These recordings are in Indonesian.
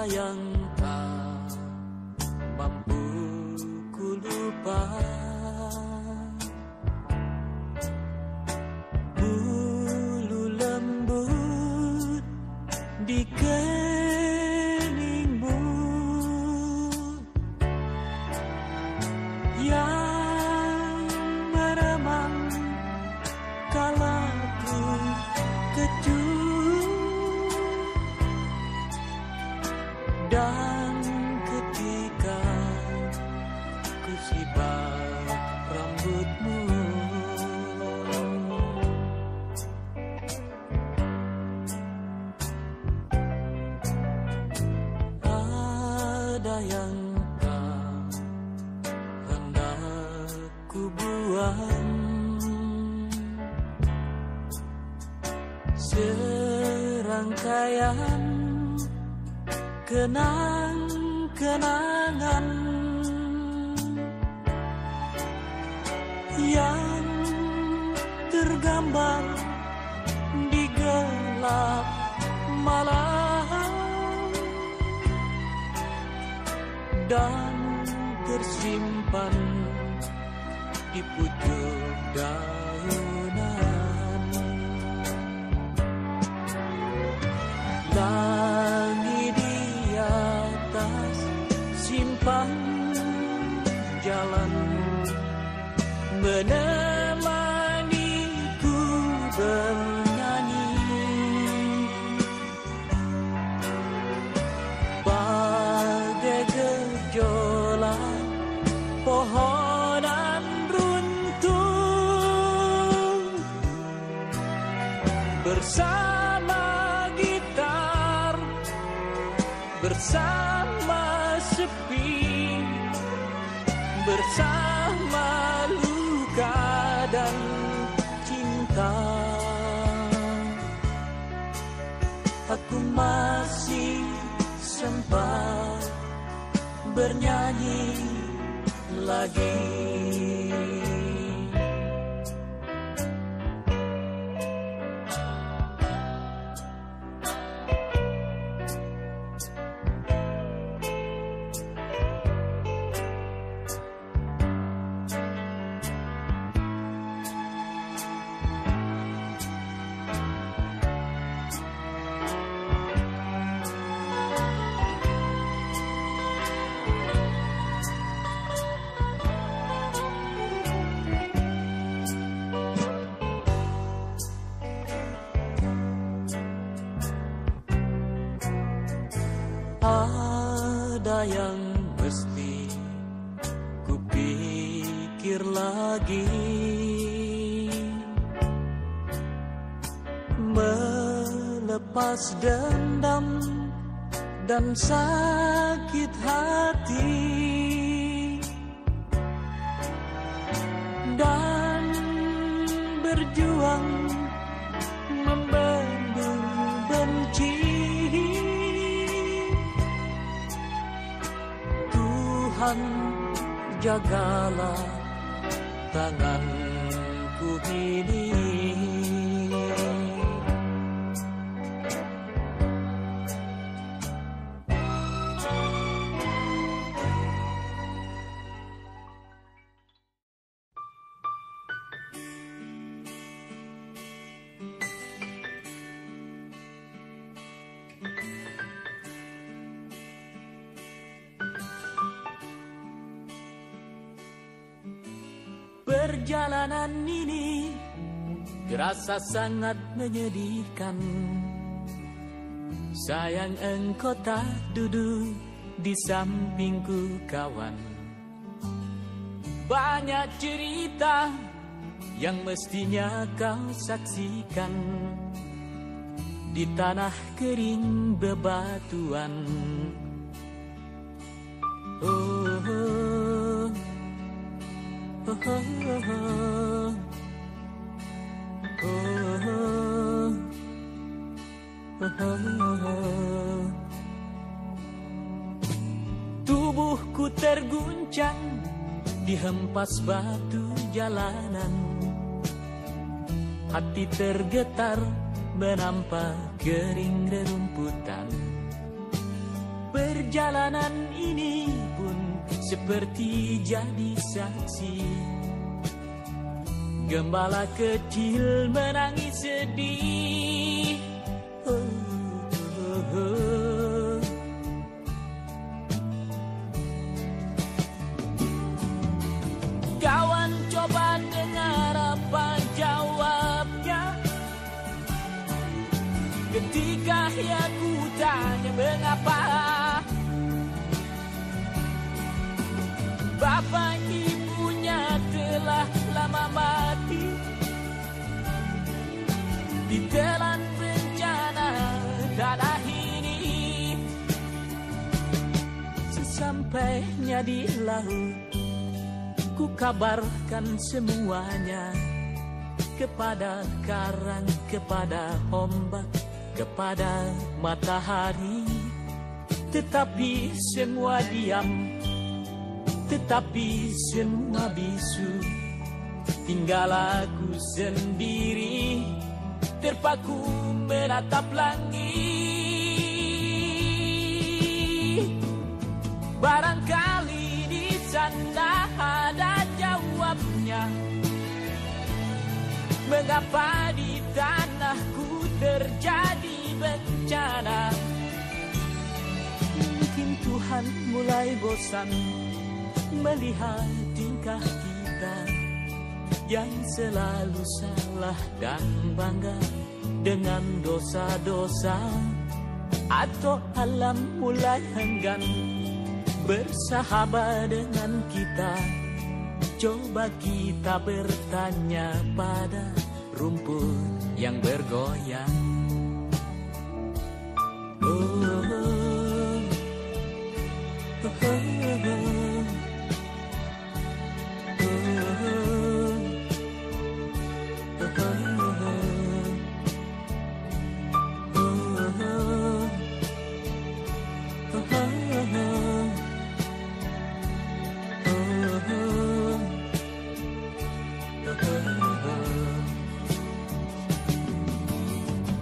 yang tak mampu ku lupa. Bulu lembut di keningmu yang meremang kala ku kecut, dan ketika ku sibat rambutmu. Ada yang tak hendak ku buang, serangkaian kenang-kenangan yang tergambar di gelap malam dan tersimpan di pucuk daunan. Langit di atas simpang jalan menemaniku bernyanyi. Bagai gejolak pohonan runtuh bersama gitar, bersama sepi, bersama luka dan cinta. Aku masih sempat bernyanyi lagi. Ada yang mesti kupikir lagi, melepas dendam dan sakit hati, dan berjuang membendung benci. Tuhan, jagalah tanganku ini. Perjalanan ini terasa sangat menyedihkan. Sayang engkau tak duduk di sampingku kawan. Banyak cerita yang mestinya kau saksikan di tanah kering bebatuan. Oh, oh, oh, oh, oh, oh, oh. Tubuhku terguncang dihempas batu jalanan. Hati tergetar menampak kering rerumputan. Perjalanan ini pun seperti jadi saksi. Gembala kecil menangis sedih. Kawan coba dengar apa jawabnya ketika aku tanya mengapa. Bapak ibunya telah lama mati, ditelan bencana tanah ini. Sesampainya di laut, ku kabarkan semuanya kepada karang, kepada ombak, kepada matahari. Tetapi semua diam, tetapi semua bisu. Tinggal aku sendiri terpaku menatap langit. Barangkali di sana ada jawabnya, mengapa di tanahku terjadi bencana. Mungkin Tuhan mulai bosan melihat tingkah kita yang selalu salah dan bangga dengan dosa-dosa. Atau alam mulai enggan bersahabat dengan kita. Coba kita bertanya pada rumput yang bergoyang.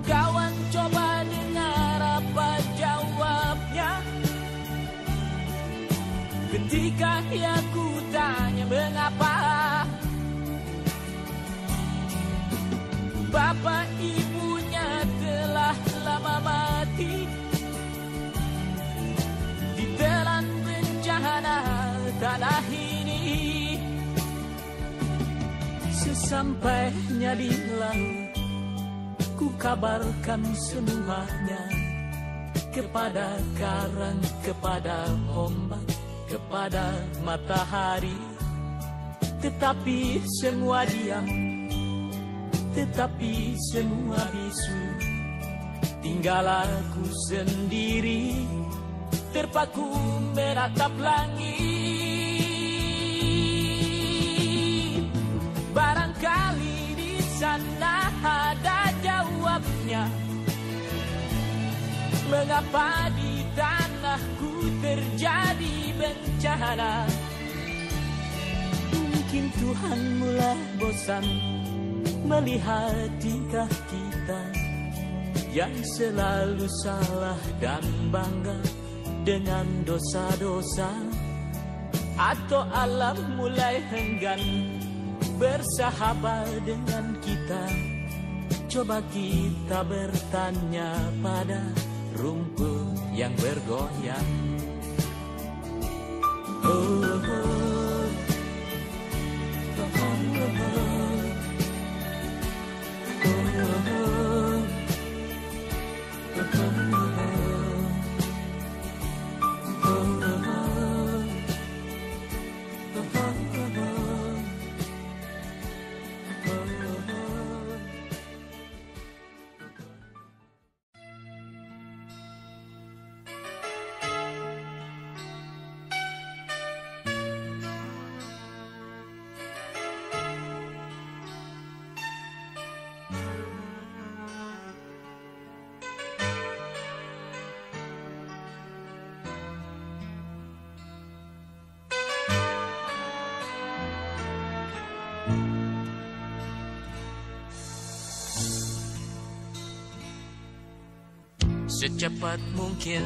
Kawan coba dengar apa jawabnya ketika aku tanya mengapa. Bapak ibunya telah lama mati, ditelan bencana tanah ini. Sesampainya di laut, ku kabarkan semuanya kepada karang, kepada ombak, kepada matahari. Tetapi semua diam, tetapi semua bisu. Tinggal aku sendiri terpaku menatap langit. Barangkali di sana ada jawabnya, mengapa di tanahku terjadi bencana. Mungkin Tuhan mulai bosan melihat tingkah kita yang selalu salah dan bangga dengan dosa-dosa. Atau alam mulai enggan bersahabat dengan kita. Coba kita bertanya pada rumput yang bergoyang. Secepat mungkin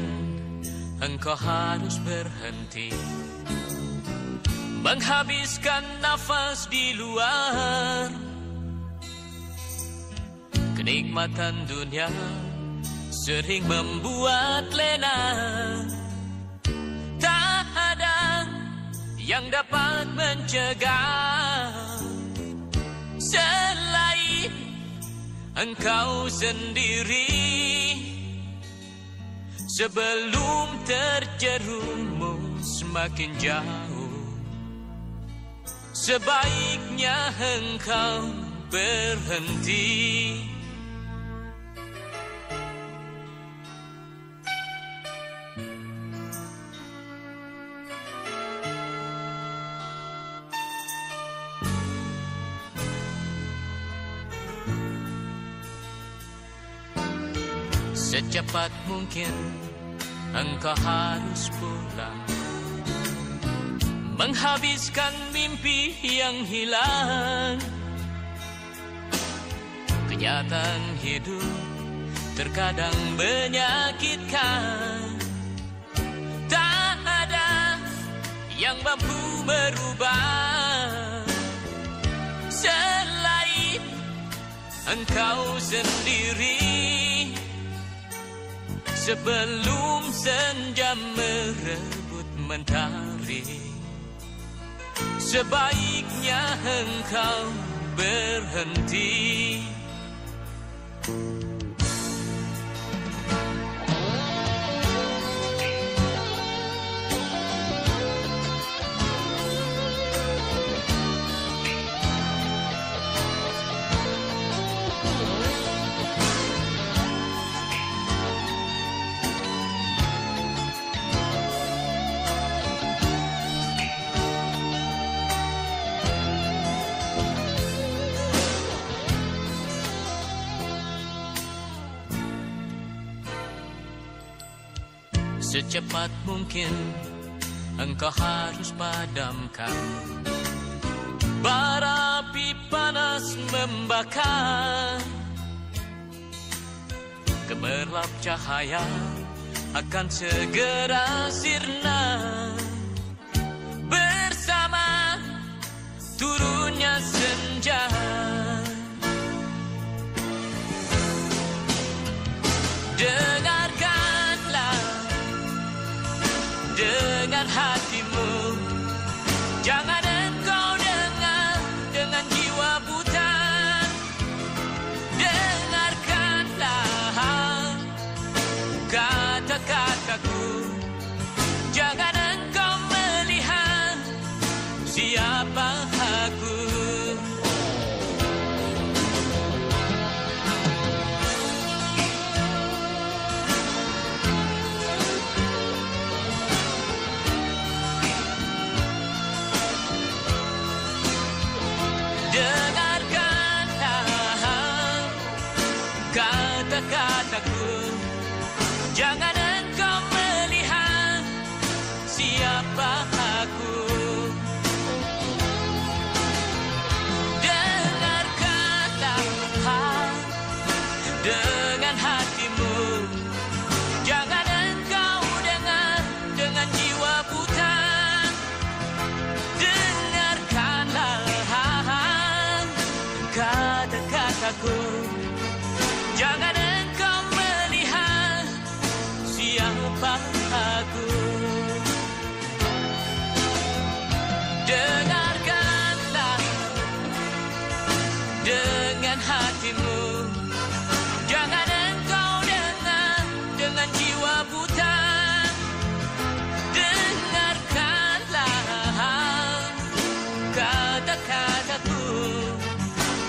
engkau harus berhenti, menghabiskan nafas di luar. Kenikmatan dunia sering membuat lena, tak ada yang dapat mencegah selain engkau sendiri. Sebelum terjerumus semakin jauh, sebaiknya engkau berhenti. Secepat mungkin engkau harus pulang, menghabiskan mimpi yang hilang. Kenyataan hidup terkadang menyakitkan, tak ada yang mampu merubah selain engkau sendiri. Sebelum senja merebut mentari, sebaiknya engkau berhenti. Secepat mungkin engkau harus padamkan bara api panas membakar. Gemerlap cahaya akan segera sirna bersama turunnya senja. Dengan hatimu, jangan engkau dengar dengan jiwa buta. Dengarkanlah kata-kataku, jangan engkau melihat siapa aku. Jangan engkau melihat siapa aku. Dengarkanlah dengan hatimu, jangan engkau dengar dengan jiwa buta. Dengarkanlah kata-kataku, jangan engkau melihat siapa aku. Dengarkanlah dengan hatimu, jangan engkau dengar dengan jiwa buta. Dengarkanlah kata-kataku,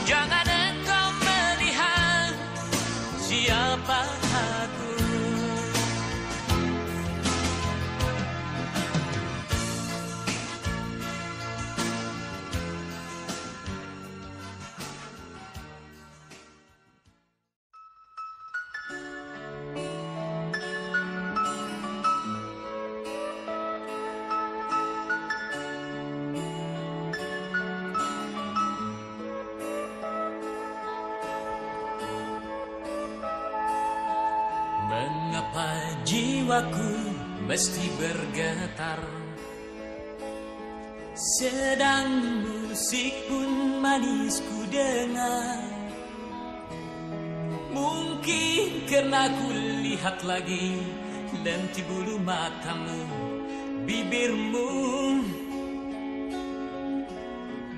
jangan engkau melihat siapa aku. Mengapa jiwaku mesti bergetar. Sedang musik pun manis ku dengar. Mungkin karena ku lihat lagi lenti bulu matamu, bibirmu,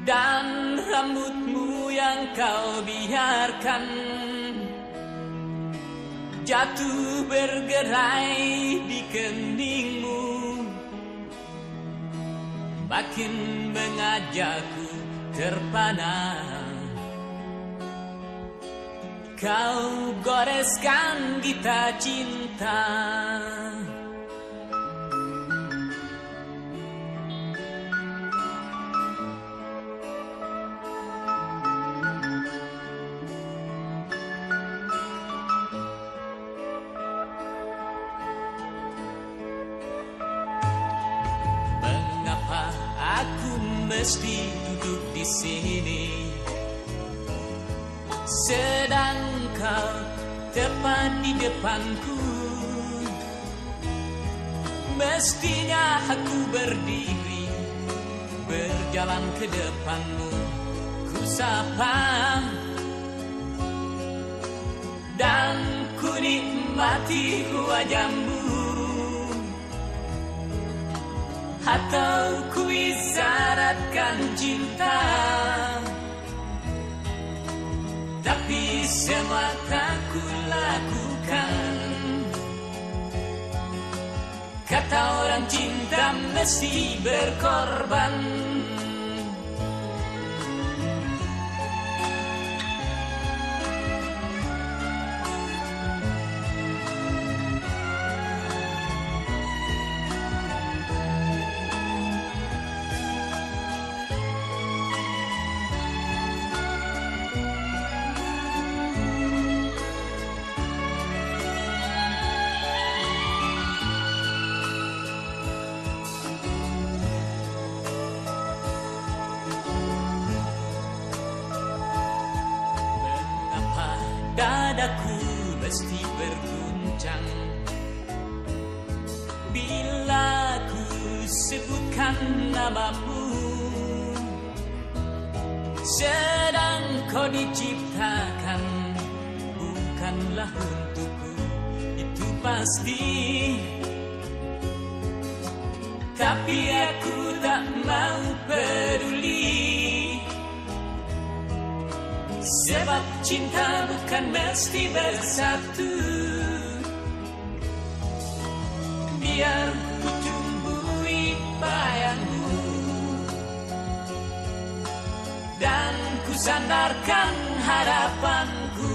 dan rambutmu yang kau biarkan jatuh bergerai di keningmu, makin mengajakku terpana. Kau goreskan kita cinta. Mengapa aku mesti duduk di sini, sedang kau tepat di depanku? Mestinya aku berdiri, berjalan ke depanmu, ku sapa dan ku nikmati wajahmu. Atau ku isyaratkan cinta, tapi semua tak ku lakukan. Kata orang cinta mesti berkorban. Dadaku mesti berguncang bila ku sebutkan namamu. Sedang kau diciptakan bukanlah untukku, itu pasti. Tapi aku tak mau peduli, sebab cinta bukan mesti bersatu. Biar ku tumbuhi bayangmu dan ku sandarkan harapanku.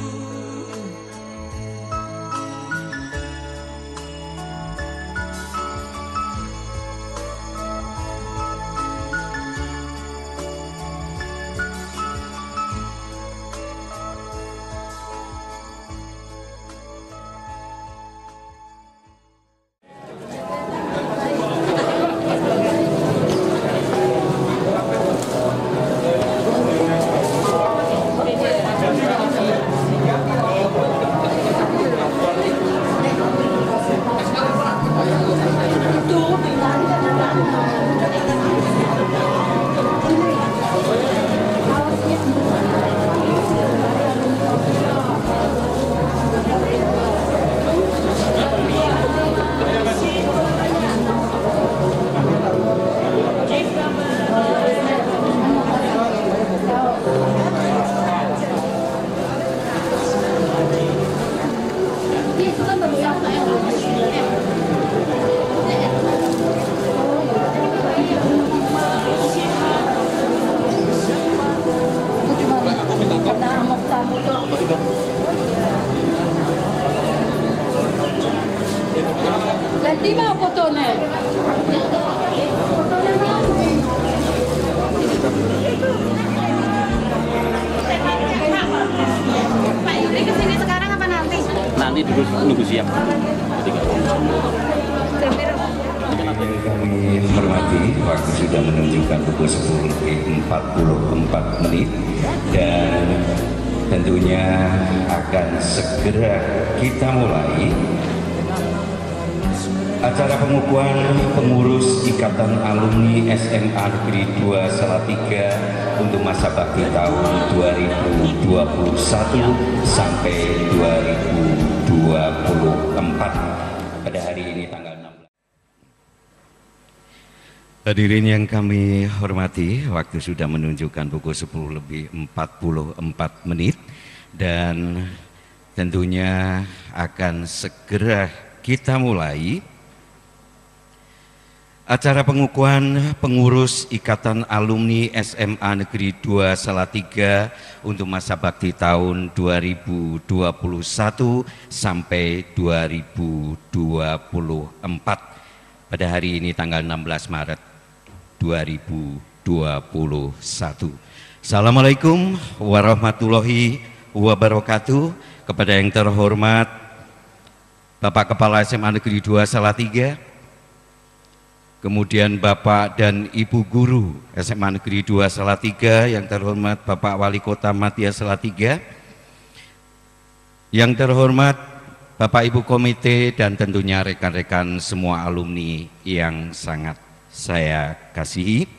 Di mana fotonya? Pak Yuri kesini sekarang apa nanti? Nanti dulu nunggu siap. Kami hormati, waktu sudah menunjukkan pukul 10.44 dan tentunya akan segera kita mulai. Acara pengukuhan pengurus Ikatan Alumni SMA Negeri 2 Salatiga untuk masa bakti tahun 2021 sampai 2024 pada hari ini tanggal 16. Hadirin yang kami hormati, waktu sudah menunjukkan pukul 10:44 dan tentunya akan segera kita mulai acara pengukuhan pengurus Ikatan Alumni SMA Negeri 2 Salatiga untuk masa bakti tahun 2021 sampai 2024 pada hari ini tanggal 16 Maret 2021. Assalamualaikum warahmatullahi wabarakatuh. Kepada yang terhormat Bapak Kepala SMA Negeri 2 Salatiga, kemudian Bapak dan Ibu Guru SMA Negeri 2 Salatiga, yang terhormat Bapak Wali Kota Madya Salatiga, yang terhormat Bapak Ibu Komite, dan tentunya rekan-rekan semua alumni yang sangat saya kasihi.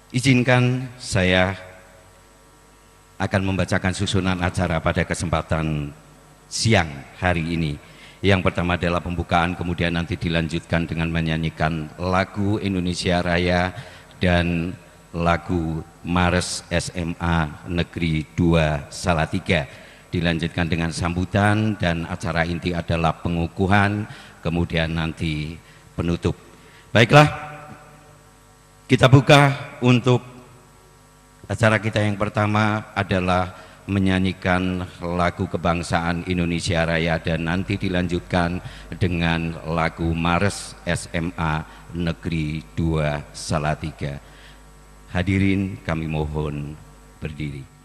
Izinkan saya akan membacakan susunan acara pada kesempatan siang hari ini. Yang pertama adalah pembukaan, kemudian nanti dilanjutkan dengan menyanyikan lagu Indonesia Raya dan lagu Mars SMA Negeri 2 Salatiga. Dilanjutkan dengan sambutan dan acara inti adalah pengukuhan, kemudian nanti penutup. Baiklah, kita buka untuk acara kita. Yang pertama adalah menyanyikan lagu kebangsaan Indonesia Raya dan nanti dilanjutkan dengan lagu Mars SMA Negeri 2 Salatiga. Hadirin kami mohon berdiri.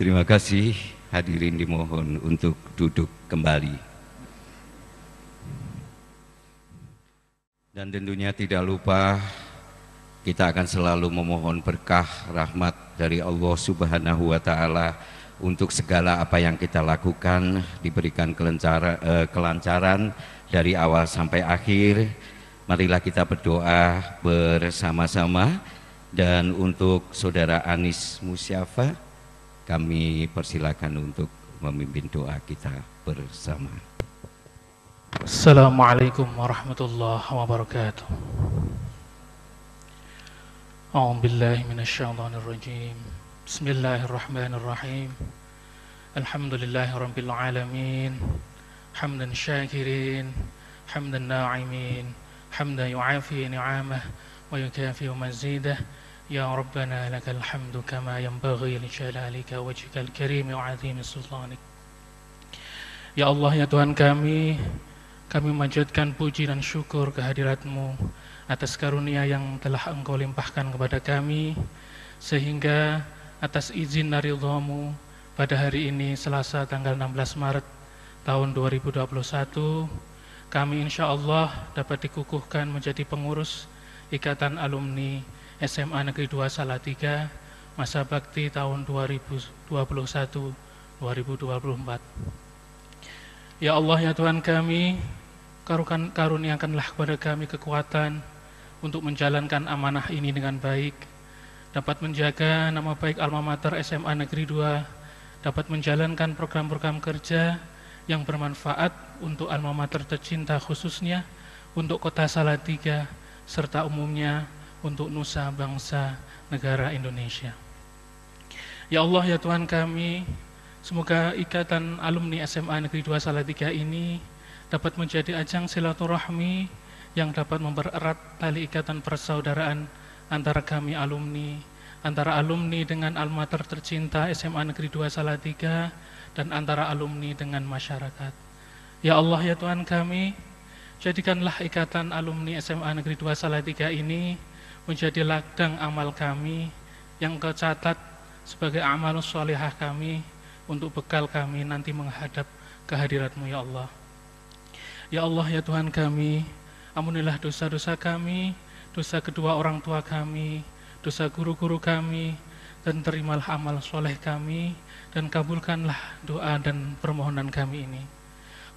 Terima kasih, hadirin dimohon untuk duduk kembali. Dan tentunya tidak lupa kita akan selalu memohon berkah rahmat dari Allah Subhanahu wa Ta'ala untuk segala apa yang kita lakukan, diberikan kelancaran dari awal sampai akhir. Marilah kita berdoa bersama-sama. Dan untuk Saudara Anis Musyafa, kami persilakan untuk memimpin doa kita bersama. Assalamualaikum warahmatullahi wabarakatuh. A'udzu billahi minasyaitonir rajim. Bismillahirrahmanirrahim. Alhamdulillahirabbil alamin. Hamdan syakirin, hamdan na'imin, hamdan yu'afi ni'amah wa yukafi mazidah. Ya Rabbana lakal hamdu kama yanbaghi li jalalika wajhikal karim wa 'azimi sultanik. Ya Allah, ya Tuhan kami manjatkan puji dan syukur kehadirat-Mu atas karunia yang telah Engkau limpahkan kepada kami, sehingga atas izin dan ridha-Mu pada hari ini Selasa tanggal 16 Maret tahun 2021 kami insya Allah dapat dikukuhkan menjadi pengurus Ikatan Alumni SMA Negeri 2 Salatiga masa bakti tahun 2021-2024. Ya Allah, ya Tuhan kami, karuniakanlah kepada kami kekuatan untuk menjalankan amanah ini dengan baik, dapat menjaga nama baik Alma Mater SMA Negeri 2, dapat menjalankan program-program kerja yang bermanfaat untuk Alma Mater tercinta, khususnya untuk Kota Salatiga serta umumnya untuk nusa bangsa negara Indonesia. Ya Allah, ya Tuhan kami, semoga Ikatan Alumni SMA Negeri 2 Salatiga ini dapat menjadi ajang silaturahmi yang dapat mempererat tali ikatan persaudaraan antara kami alumni, antara alumni dengan alma mater tercinta SMA Negeri 2 Salatiga, dan antara alumni dengan masyarakat. Ya Allah, ya Tuhan kami, jadikanlah Ikatan Alumni SMA Negeri 2 Salatiga ini menjadi ladang amal kami yang Kau catat sebagai amal sholihah kami untuk bekal kami nanti menghadap kehadirat-Mu, ya Allah. Ya Allah, ya Tuhan kami, ampunilah dosa-dosa kami, dosa kedua orang tua kami, dosa guru-guru kami, dan terimalah amal soleh kami, dan kabulkanlah doa dan permohonan kami ini.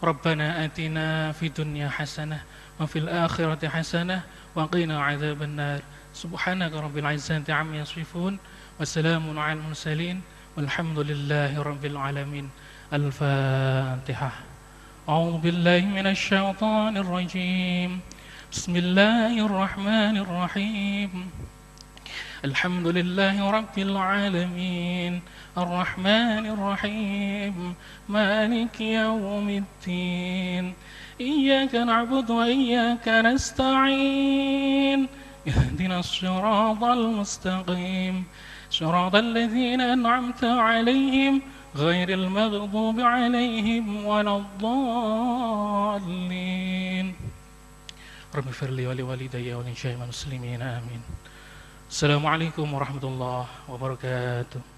Rabbana atina fid dunya hasanah wa fil akhirati hasanah wa qina adzabannar. Subhanaka rabbil izzati amma yasifun wa salamun alal mursalin walhamdulillahi rabbil alamin. Al-Fatihah. A'udzu billahi minasy syaithanir rajim. Bismillahirrahmanirrahim. Alhamdulillahi rabbil alamin. Ar-Rahmanir Rahim. Maliki yaumiddin. Iyyaka na'budu wa iyyaka nasta'in. Ihdinas siratal mustaqim. Siratal ladzina an'amta 'alaihim ghairil maghdubi 'alaihim waladdallin. Rabbi firli wa liwalidayya wa lil muslimin amin. Assalamualaikum warahmatullahi wabarakatuh.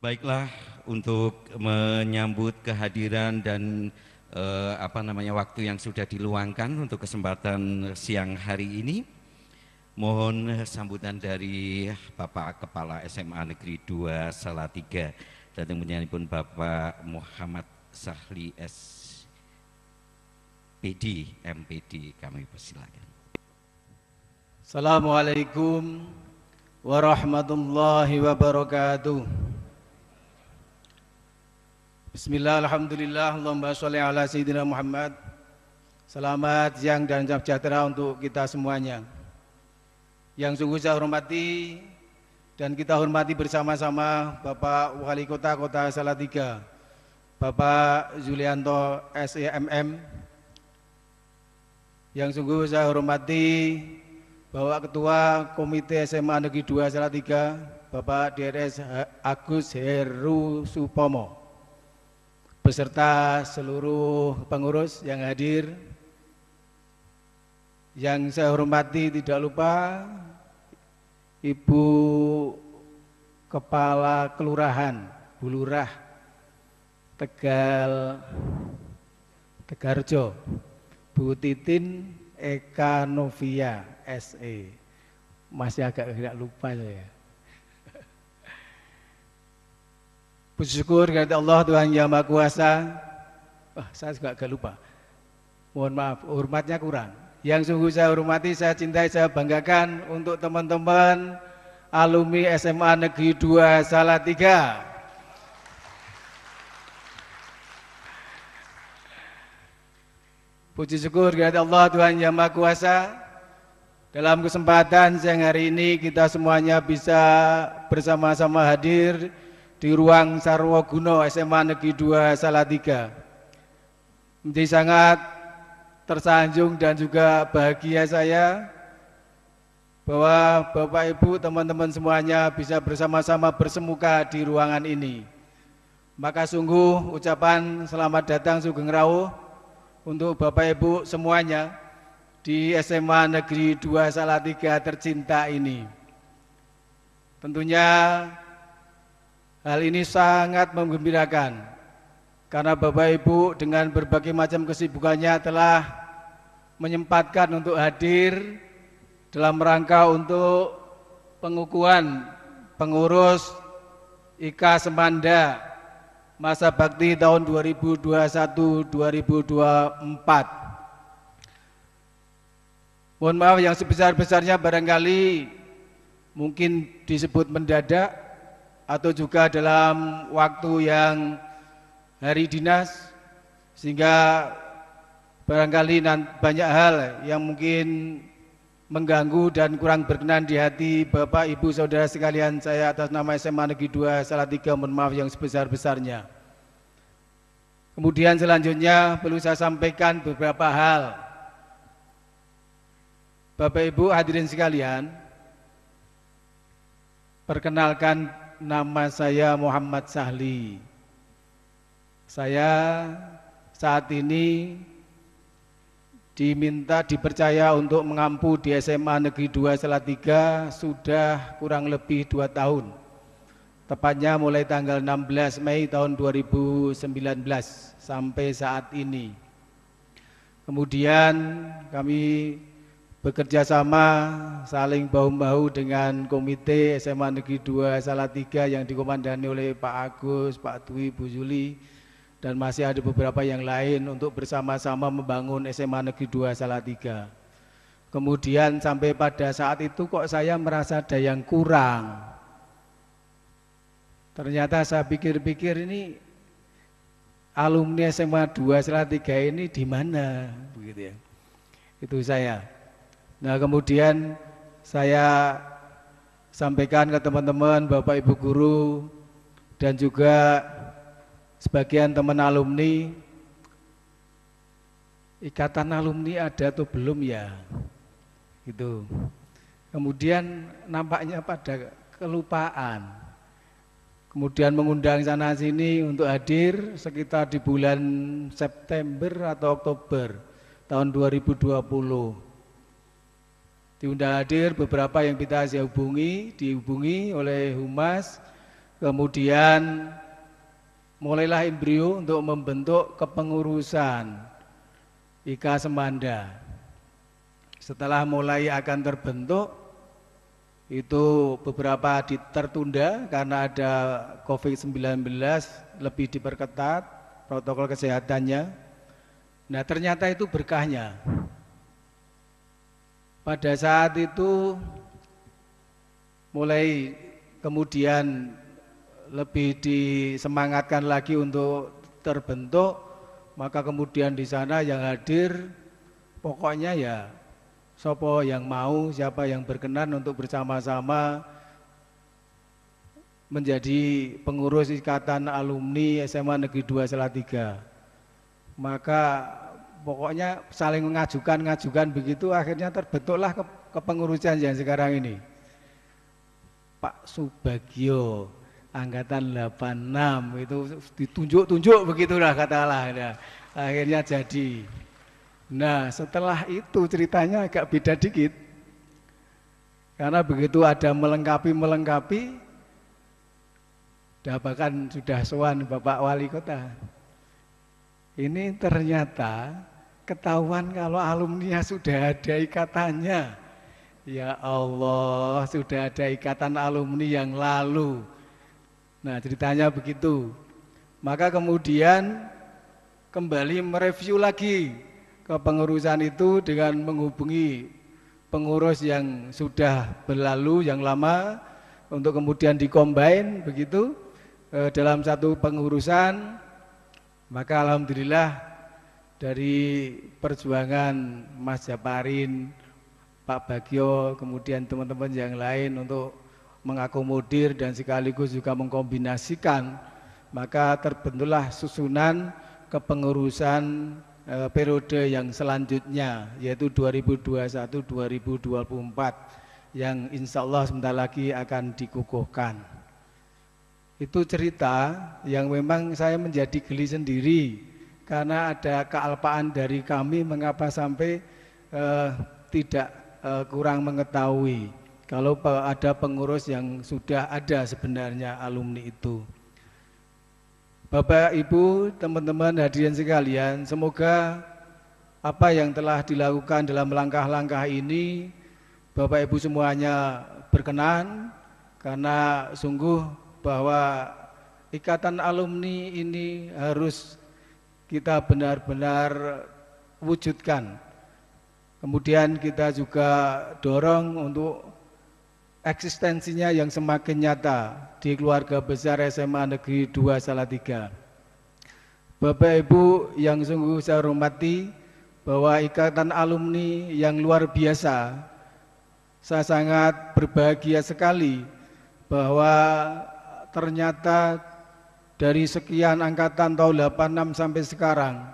Baiklah, untuk menyambut kehadiran dan waktu yang sudah diluangkan untuk kesempatan siang hari ini, mohon sambutan dari Bapak Kepala SMA Negeri 2 Salatiga dan tentunya pun Bapak Muhammad Sahli SPD MPD, kami persilakan. Assalamualaikum warahmatullahi wabarakatuh. Bismillah, alhamdulillah, Allahumma sholli ala sayyidina Muhammad. Selamat siang dan salam sejahtera untuk kita semuanya. Yang sungguh saya hormati dan kita hormati bersama-sama Bapak Wali Kota Salatiga, Bapak Zulianto SEMM. Yang sungguh saya hormati Bapak Ketua Komite SMA Negeri 2 Salatiga, Bapak DRS Agus Heru Supomo, beserta seluruh pengurus yang hadir. Yang saya hormati tidak lupa Ibu Kepala Kelurahan Bulurah Tegarjo, Bu Titin Eka Novia SE. Masih agak lupa saya. Puji syukur kepada Allah Tuhan Yang Maha Kuasa. Saya juga agak lupa. Mohon maaf, hormatnya kurang. Yang sungguh saya hormati, saya cintai, saya banggakan untuk teman-teman alumni SMA Negeri 2 Salatiga. Puji syukur kepada Allah Tuhan Yang Maha Kuasa. Dalam kesempatan siang hari ini kita semuanya bisa bersama-sama hadir di ruang Sarwoguno SMA Negeri 2 Salatiga. Menjadi sangat tersanjung dan juga bahagia saya bahwa Bapak Ibu teman-teman semuanya bisa bersama-sama bersemuka di ruangan ini. Maka sungguh ucapan selamat datang Sugeng Rawuh untuk Bapak Ibu semuanya di SMA Negeri 2 Salatiga tercinta ini. Tentunya hal ini sangat menggembirakan karena Bapak Ibu dengan berbagai macam kesibukannya telah menyempatkan untuk hadir dalam rangka untuk pengukuhan pengurus IKA Semanda masa bakti tahun 2021-2024. Mohon maaf yang sebesar-besarnya barangkali mungkin disebut mendadak atau juga dalam waktu yang hari dinas, sehingga barangkali banyak hal yang mungkin mengganggu dan kurang berkenan di hati Bapak Ibu Saudara sekalian. Saya atas nama SMA Negeri 2 Salatiga mohon maaf yang sebesar-besarnya. Kemudian selanjutnya perlu saya sampaikan beberapa hal. Bapak Ibu hadirin sekalian, perkenalkan, nama saya Muhammad Sahli. Saya saat ini dipercaya untuk mengampu di SMA Negeri 2 Salatiga sudah kurang lebih 2 tahun. Tepatnya mulai tanggal 16 Mei tahun 2019 sampai saat ini. Kemudian kami bekerja sama saling bahu-bahu dengan komite SMA Negeri 2 Salatiga yang dikomandani oleh Pak Agus, Pak Dwi, Bu Juli, dan masih ada beberapa yang lain untuk bersama-sama membangun SMA Negeri 2 Salatiga. Kemudian sampai pada saat itu kok saya merasa ada yang kurang. Ternyata saya pikir-pikir ini alumni SMA 2 Salatiga ini di mana, begitu ya. Itu saya. Nah, kemudian saya sampaikan ke teman-teman, Bapak Ibu guru dan juga sebagian teman alumni, ikatan alumni ada atau belum ya? Gitu. Kemudian nampaknya pada kelupaan. Kemudian mengundang sana sini untuk hadir sekitar di bulan September atau Oktober tahun 2020. Diundang hadir beberapa yang kita dihubungi oleh Humas, kemudian mulailah embrio untuk membentuk kepengurusan IKA Semanda. Setelah mulai akan terbentuk, itu beberapa tertunda karena ada COVID-19 lebih diperketat protokol kesehatannya. Nah, ternyata itu berkahnya. Pada saat itu mulai kemudian lebih disemangatkan lagi untuk terbentuk, maka kemudian di sana yang hadir pokoknya ya siapa yang mau, siapa yang berkenan untuk bersama-sama menjadi pengurus ikatan alumni SMA Negeri 2 Salatiga. Maka pokoknya saling ngajukan begitu, akhirnya terbentuklah kepengurusan yang sekarang ini. Pak Subagio angkatan 86 itu ditunjuk-tunjuk begitulah katalah. Nah, akhirnya jadi. Nah, setelah itu ceritanya agak beda dikit. Karena begitu ada melengkapi, bahkan sudah sowan Bapak Wali Kota. Ini ternyata ketahuan kalau alumni sudah ada ikatannya. Ya Allah, sudah ada ikatan alumni yang lalu. Nah, ceritanya begitu. Maka kemudian kembali mereview lagi kepengurusan itu dengan menghubungi pengurus yang sudah berlalu, yang lama, untuk kemudian dikombin begitu dalam satu pengurusan. Maka alhamdulillah dari perjuangan Mas Japarin, Pak Bagio, kemudian teman-teman yang lain untuk mengakomodir dan sekaligus juga mengkombinasikan, maka terbentuklah susunan kepengurusan periode yang selanjutnya, yaitu 2021-2024 yang insya Allah sebentar lagi akan dikukuhkan. Itu cerita yang memang saya menjadi geli sendiri karena ada kealpaan dari kami mengapa sampai tidak kurang mengetahui kalau ada pengurus yang sudah ada sebenarnya alumni itu. Bapak, Ibu, teman-teman hadirin sekalian, semoga apa yang telah dilakukan dalam langkah-langkah ini Bapak Ibu semuanya berkenan, karena sungguh bahwa ikatan alumni ini harus kita benar-benar wujudkan. Kemudian kita juga dorong untuk eksistensinya yang semakin nyata di keluarga besar SMA Negeri 2 Salatiga. Bapak Ibu yang sungguh saya hormati, bahwa ikatan alumni yang luar biasa, saya sangat berbahagia sekali bahwa ternyata dari sekian angkatan tahun 86 sampai sekarang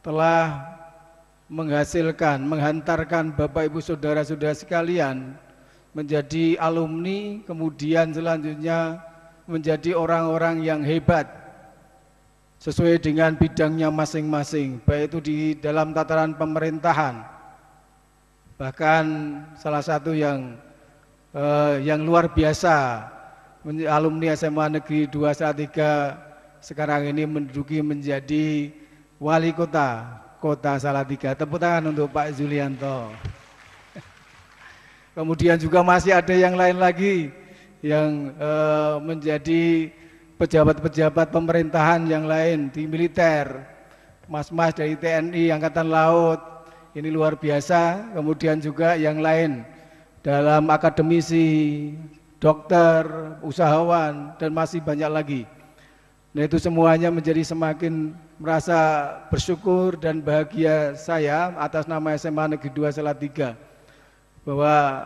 telah menghantarkan Bapak Ibu saudara-saudara sekalian menjadi alumni, kemudian selanjutnya menjadi orang-orang yang hebat sesuai dengan bidangnya masing-masing, baik itu di dalam tataran pemerintahan. Bahkan salah satu yang luar biasa, alumni SMA Negeri 2 Salatiga sekarang ini menduduki menjadi wali kota Salatiga. Tepuk tangan untuk Pak Zulianto. Kemudian juga masih ada yang lain lagi yang menjadi pejabat-pejabat pemerintahan yang lain di militer, mas-mas dari TNI, Angkatan Laut, ini luar biasa. Kemudian juga yang lain dalam akademisi, dokter, usahawan, dan masih banyak lagi. Nah, itu semuanya menjadi semakin merasa bersyukur dan bahagia saya atas nama SMA Negeri 2 Salatiga, bahwa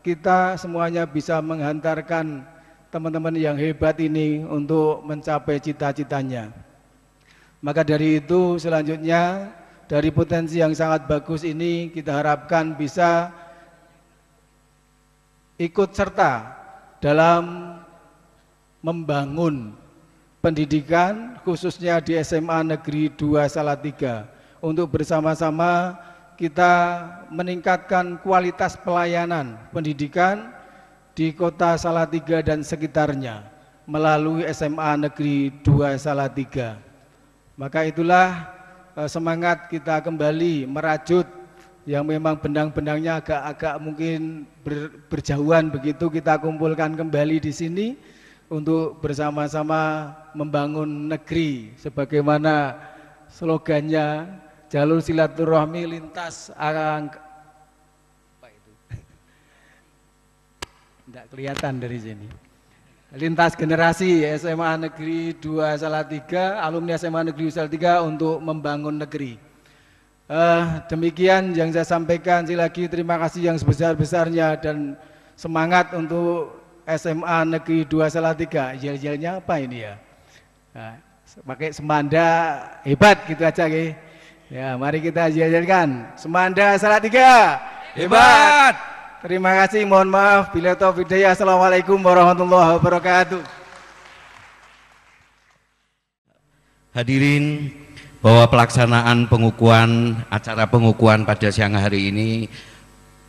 kita semuanya bisa menghantarkan teman-teman yang hebat ini untuk mencapai cita-citanya. Maka dari itu selanjutnya, dari potensi yang sangat bagus ini kita harapkan bisa ikut serta dalam membangun pendidikan khususnya di SMA Negeri 2 Salatiga, untuk bersama-sama kita meningkatkan kualitas pelayanan pendidikan di kota Salatiga dan sekitarnya melalui SMA Negeri 2 Salatiga. Maka itulah semangat kita kembali merajut yang memang benang-benangnya agak-agak mungkin berjauhan begitu, kita kumpulkan kembali di sini untuk bersama-sama membangun negeri sebagaimana slogannya, jalur silaturahmi lintas tidak kelihatan dari sini, lintas generasi SMA Negeri 2 Salatiga, alumni SMA Negeri 2 Salatiga untuk membangun negeri. Demikian yang saya sampaikan. Sekali lagi terima kasih yang sebesar-besarnya dan semangat untuk SMA Negeri 2 Salatiga. Yel-yelnya apa ini ya? Nah, pakai semanda hebat gitu aja gitu. Ya, mari kita yel-yelkan semanda Salatiga hebat. Terima kasih, mohon maaf bila taufiq hidayah. Assalamualaikum warahmatullahi wabarakatuh. Hadirin, bahwa pelaksanaan acara pengukuhan pada siang hari ini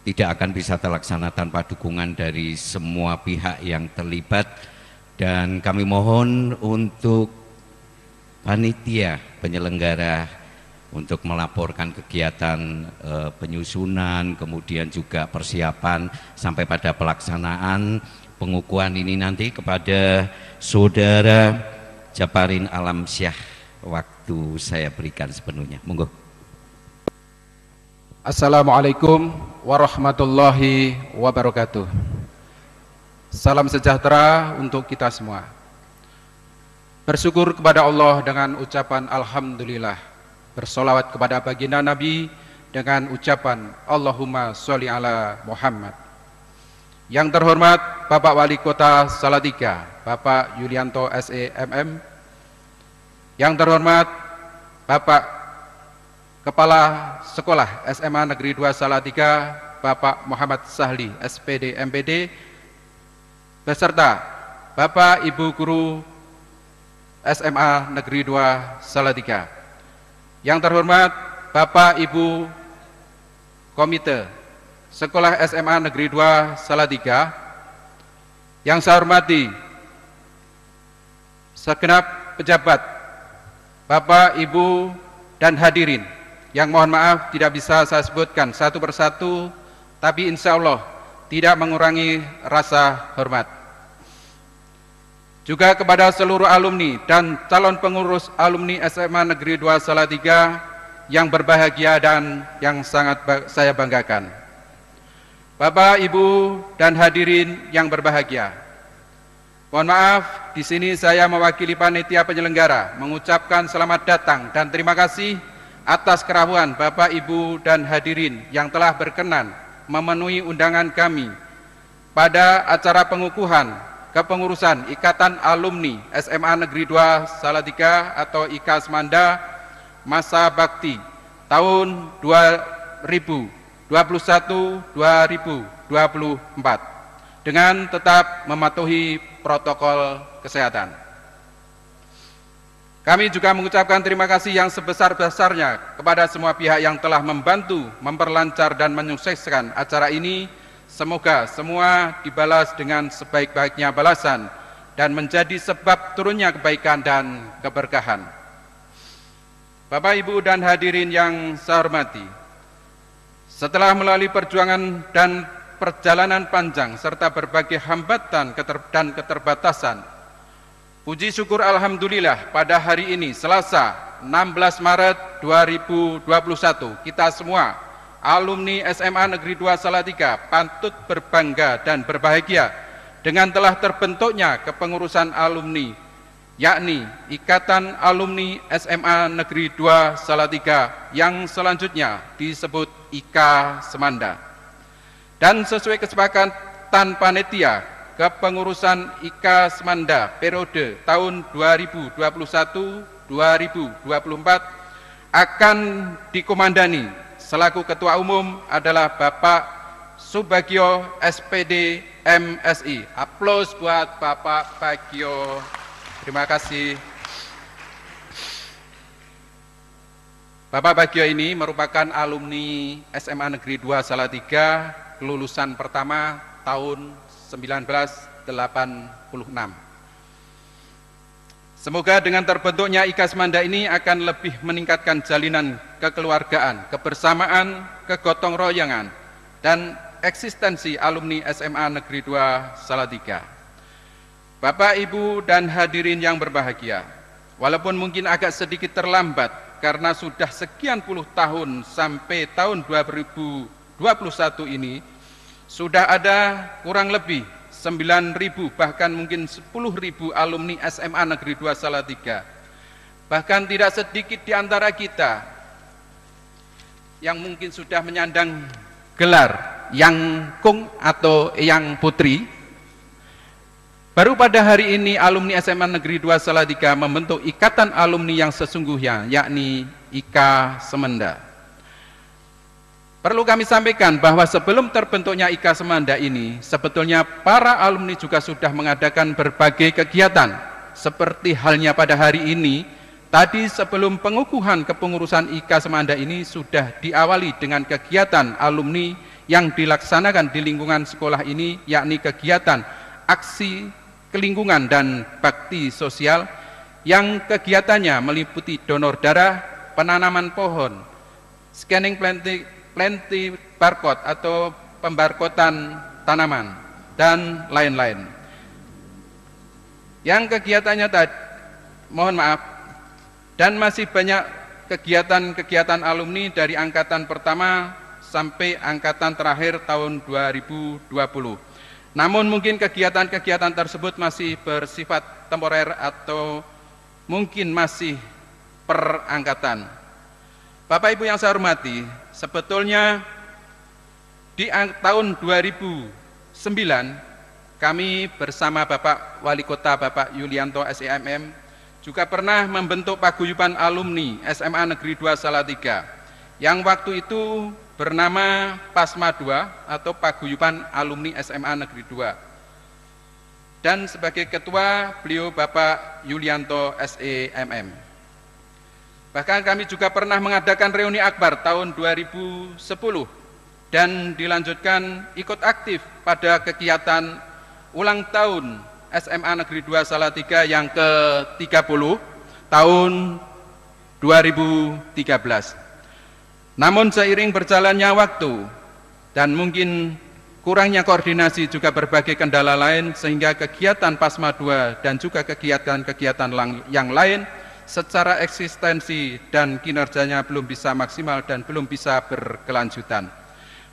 tidak akan bisa terlaksana tanpa dukungan dari semua pihak yang terlibat Dan kami mohon untuk panitia penyelenggara untuk melaporkan kegiatan penyusunan, kemudian juga persiapan sampai pada pelaksanaan pengukuhan ini nanti kepada Saudara Japarin Alamsyah. Waktu saya berikan sepenuhnya. Monggo. Assalamualaikum warahmatullahi wabarakatuh. Salam sejahtera untuk kita semua. Bersyukur kepada Allah dengan ucapan Alhamdulillah. Bersolawat kepada baginda Nabi dengan ucapan Allahumma sholli ala Muhammad. Yang terhormat Bapak Wali Kota Salatiga, Bapak Yulianto SEMM. Yang terhormat Bapak Kepala Sekolah SMA Negeri 2 Salatiga, Bapak Muhammad Sahli SPD MPD, beserta Bapak Ibu Guru SMA Negeri 2 Salatiga. Yang terhormat Bapak Ibu Komite Sekolah SMA Negeri 2 Salatiga. Yang saya hormati segenap pejabat, Bapak, Ibu, dan hadirin yang mohon maaf tidak bisa saya sebutkan satu persatu, tapi insya Allah tidak mengurangi rasa hormat. Juga kepada seluruh alumni dan calon pengurus alumni SMA Negeri 2 Salatiga yang berbahagia dan yang sangat saya banggakan. Bapak, Ibu, dan hadirin yang berbahagia, mohon maaf, di sini saya mewakili panitia penyelenggara mengucapkan selamat datang dan terima kasih atas kerahuan Bapak, Ibu, dan hadirin yang telah berkenan memenuhi undangan kami pada acara pengukuhan kepengurusan Ikatan Alumni SMA Negeri 2 Salatiga atau IKA Semanda masa bakti tahun 2021-2024 dengan tetap mematuhi protokol kesehatan. Kami juga mengucapkan terima kasih yang sebesar-besarnya kepada semua pihak yang telah membantu, memperlancar dan menyukseskan acara ini. Semoga semua dibalas dengan sebaik-baiknya balasan dan menjadi sebab turunnya kebaikan dan keberkahan. Bapak, Ibu, dan hadirin yang saya hormati, setelah melalui perjuangan dan perjalanan panjang serta berbagai hambatan dan keterbatasan, puji syukur Alhamdulillah pada hari ini Selasa 16 Maret 2021 kita semua alumni SMA Negeri 2 Salatiga patut berbangga dan berbahagia dengan telah terbentuknya kepengurusan alumni, yakni Ikatan Alumni SMA Negeri 2 Salatiga yang selanjutnya disebut IKA Semanda. Dan sesuai kesepakatan panitia kepengurusan IKA Semanda periode tahun 2021-2024 akan dikomandani selaku Ketua Umum adalah Bapak Subagio SPD MSI. Aplaus buat Bapak Bagio. Terima kasih. Bapak Bagio ini merupakan alumni SMA Negeri 2 Salatiga lulusan pertama tahun 1986. Semoga dengan terbentuknya IKA Semanda ini akan lebih meningkatkan jalinan kekeluargaan, kebersamaan, kegotong royongan, dan eksistensi alumni SMA Negeri 2 Salatiga. Bapak, Ibu, dan hadirin yang berbahagia, walaupun mungkin agak sedikit terlambat karena sudah sekian puluh tahun sampai tahun 2021 ini, sudah ada kurang lebih 9.000 bahkan mungkin 10.000 alumni SMA Negeri 2 Salatiga. Bahkan tidak sedikit di antara kita yang mungkin sudah menyandang gelar yang kung atau yang putri. Baru pada hari ini alumni SMA Negeri 2 Salatiga membentuk ikatan alumni yang sesungguhnya, yakni IKA Semanda. Perlu kami sampaikan bahwa sebelum terbentuknya IKA Semanda ini, sebetulnya para alumni juga sudah mengadakan berbagai kegiatan. Seperti halnya pada hari ini, tadi sebelum pengukuhan kepengurusan IKA Semanda ini sudah diawali dengan kegiatan alumni yang dilaksanakan di lingkungan sekolah ini, yakni kegiatan aksi kelingkungan dan bakti sosial yang kegiatannya meliputi donor darah, penanaman pohon, scanning planting barcode atau pembarkotan tanaman, dan lain-lain. Yang kegiatannya mohon maaf, dan masih banyak kegiatan-kegiatan alumni dari angkatan pertama sampai angkatan terakhir tahun 2020. Namun mungkin kegiatan-kegiatan tersebut masih bersifat temporer atau mungkin masih per angkatan. Bapak Ibu yang saya hormati, sebetulnya di tahun 2009 kami bersama Bapak Wali Kota Bapak Yulianto SEMM juga pernah membentuk paguyuban alumni SMA Negeri 2 Salatiga yang waktu itu bernama PASMA 2 atau Paguyuban Alumni SMA Negeri 2, dan sebagai ketua beliau Bapak Yulianto SEMM. Bahkan kami juga pernah mengadakan reuni akbar tahun 2010 dan dilanjutkan ikut aktif pada kegiatan ulang tahun SMA Negeri 2 Salatiga yang ke-30 tahun 2013. Namun seiring berjalannya waktu dan mungkin kurangnya koordinasi juga berbagai kendala lain, sehingga kegiatan PASMA 2 dan juga kegiatan-kegiatan yang lain secara eksistensi dan kinerjanya belum bisa maksimal dan belum bisa berkelanjutan.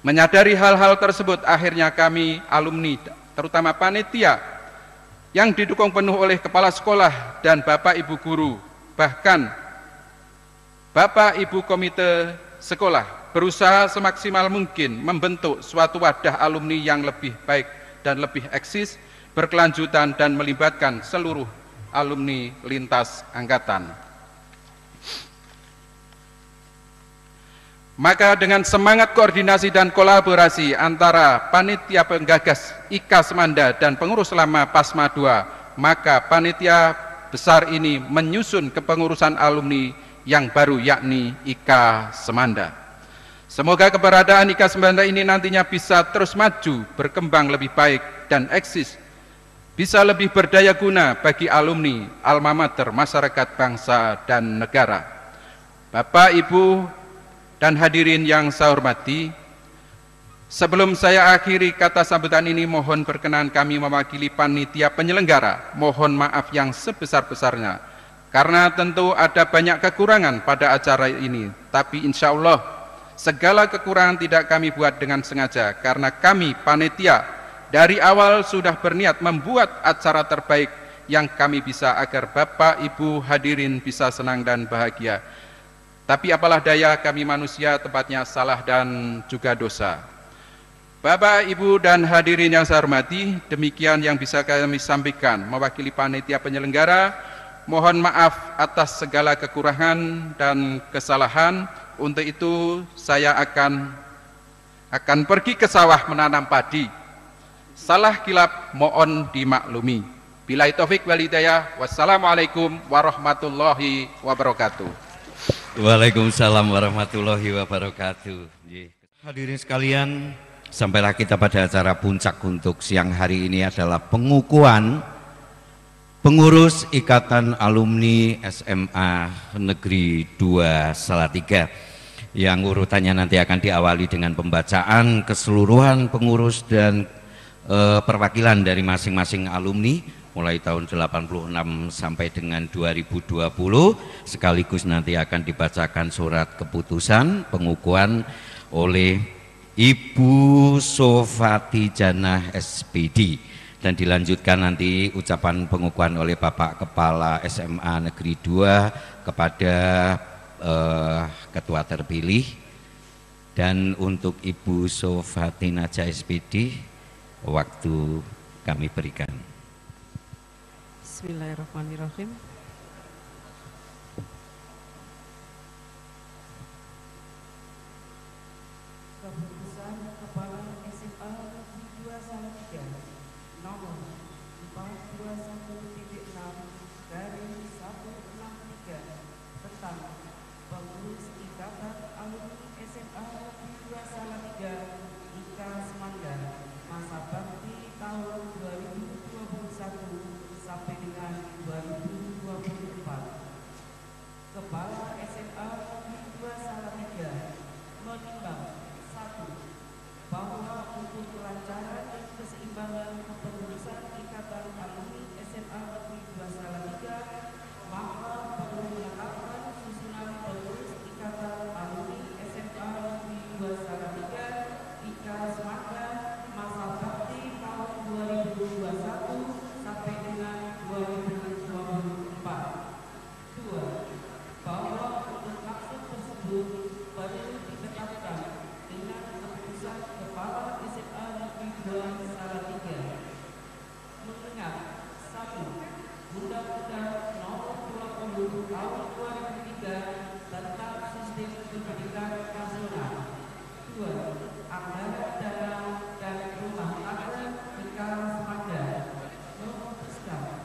Menyadari hal-hal tersebut, akhirnya kami alumni, terutama panitia yang didukung penuh oleh kepala sekolah dan Bapak Ibu guru, bahkan Bapak Ibu komite sekolah, berusaha semaksimal mungkin membentuk suatu wadah alumni yang lebih baik dan lebih eksis, berkelanjutan dan melibatkan seluruh alumni lintas angkatan. Maka dengan semangat koordinasi dan kolaborasi antara panitia penggagas IKA Semanda dan pengurus lama PASMA 2, maka panitia besar ini menyusun kepengurusan alumni yang baru, yakni IKA Semanda. Semoga keberadaan IKA Semanda ini nantinya bisa terus maju, berkembang lebih baik dan eksis, bisa lebih berdaya guna bagi alumni, alma mater, masyarakat, bangsa, dan negara. Bapak, Ibu, dan hadirin yang saya hormati, sebelum saya akhiri kata sambutan ini, mohon berkenan kami mewakili panitia penyelenggara mohon maaf yang sebesar-besarnya, karena tentu ada banyak kekurangan pada acara ini, tapi insya Allah segala kekurangan tidak kami buat dengan sengaja, karena kami panitia dari awal sudah berniat membuat acara terbaik yang kami bisa agar Bapak Ibu hadirin bisa senang dan bahagia. Tapi apalah daya, kami manusia tempatnya salah dan juga dosa. Bapak, Ibu, dan hadirin yang saya hormati, demikian yang bisa kami sampaikan mewakili panitia penyelenggara. Mohon maaf atas segala kekurangan dan kesalahan. Untuk itu saya akan pergi ke sawah menanam padi. Salah kilap mohon dimaklumi. Billahi taufik wal hidayah. Wassalamualaikum warahmatullahi wabarakatuh. Waalaikumsalam warahmatullahi wabarakatuh. Hadirin sekalian, sampailah kita pada acara puncak untuk siang hari ini adalah pengukuhan pengurus Ikatan Alumni SMA Negeri 2 Salatiga, yang urutannya nanti akan diawali dengan pembacaan keseluruhan pengurus dan perwakilan dari masing-masing alumni mulai tahun 86 sampai dengan 2020, sekaligus nanti akan dibacakan surat keputusan pengukuhan oleh Ibu Sofati Janah SPD, dan dilanjutkan nanti ucapan pengukuhan oleh Bapak Kepala SMA Negeri 2 kepada ketua terpilih. Dan untuk Ibu Sofati Naja SPD, waktu kami berikan. Bismillahirrahmanirrahim. Keputusan Kepala SMA Negeri 2 Salatiga nomor 421.6/163 tentang pengurus Ikatan Alumni SMA Negeri 2 Salatiga IKA Semanda masa bakti tahun 2021 Kepala SMA Negeri 2 Salatiga menimbang 1. Bahwa untuk kelancaran dan keseimbangan kepengurusan Ikatan Alumni SMA Negeri 2 Salatiga, maka perlu menetapkan susunan pengurus Ikatan Alumni SMA Negeri 2 Salatiga IKASMANDA masa bakti tahun 2021 sampai dengan 2024. 2. Bahwa untuk maksud tersebut perlu ditetapkan dengan keputusan Kepala SMA Negeri 2 Salatiga. Mengingat 1. Undang-Undang Nomor 20 Tahun 2003 tentang Sistem Pendidikan Nasional. 2. Anggaran dana dan rumah tangga IKASMANDA memutuskan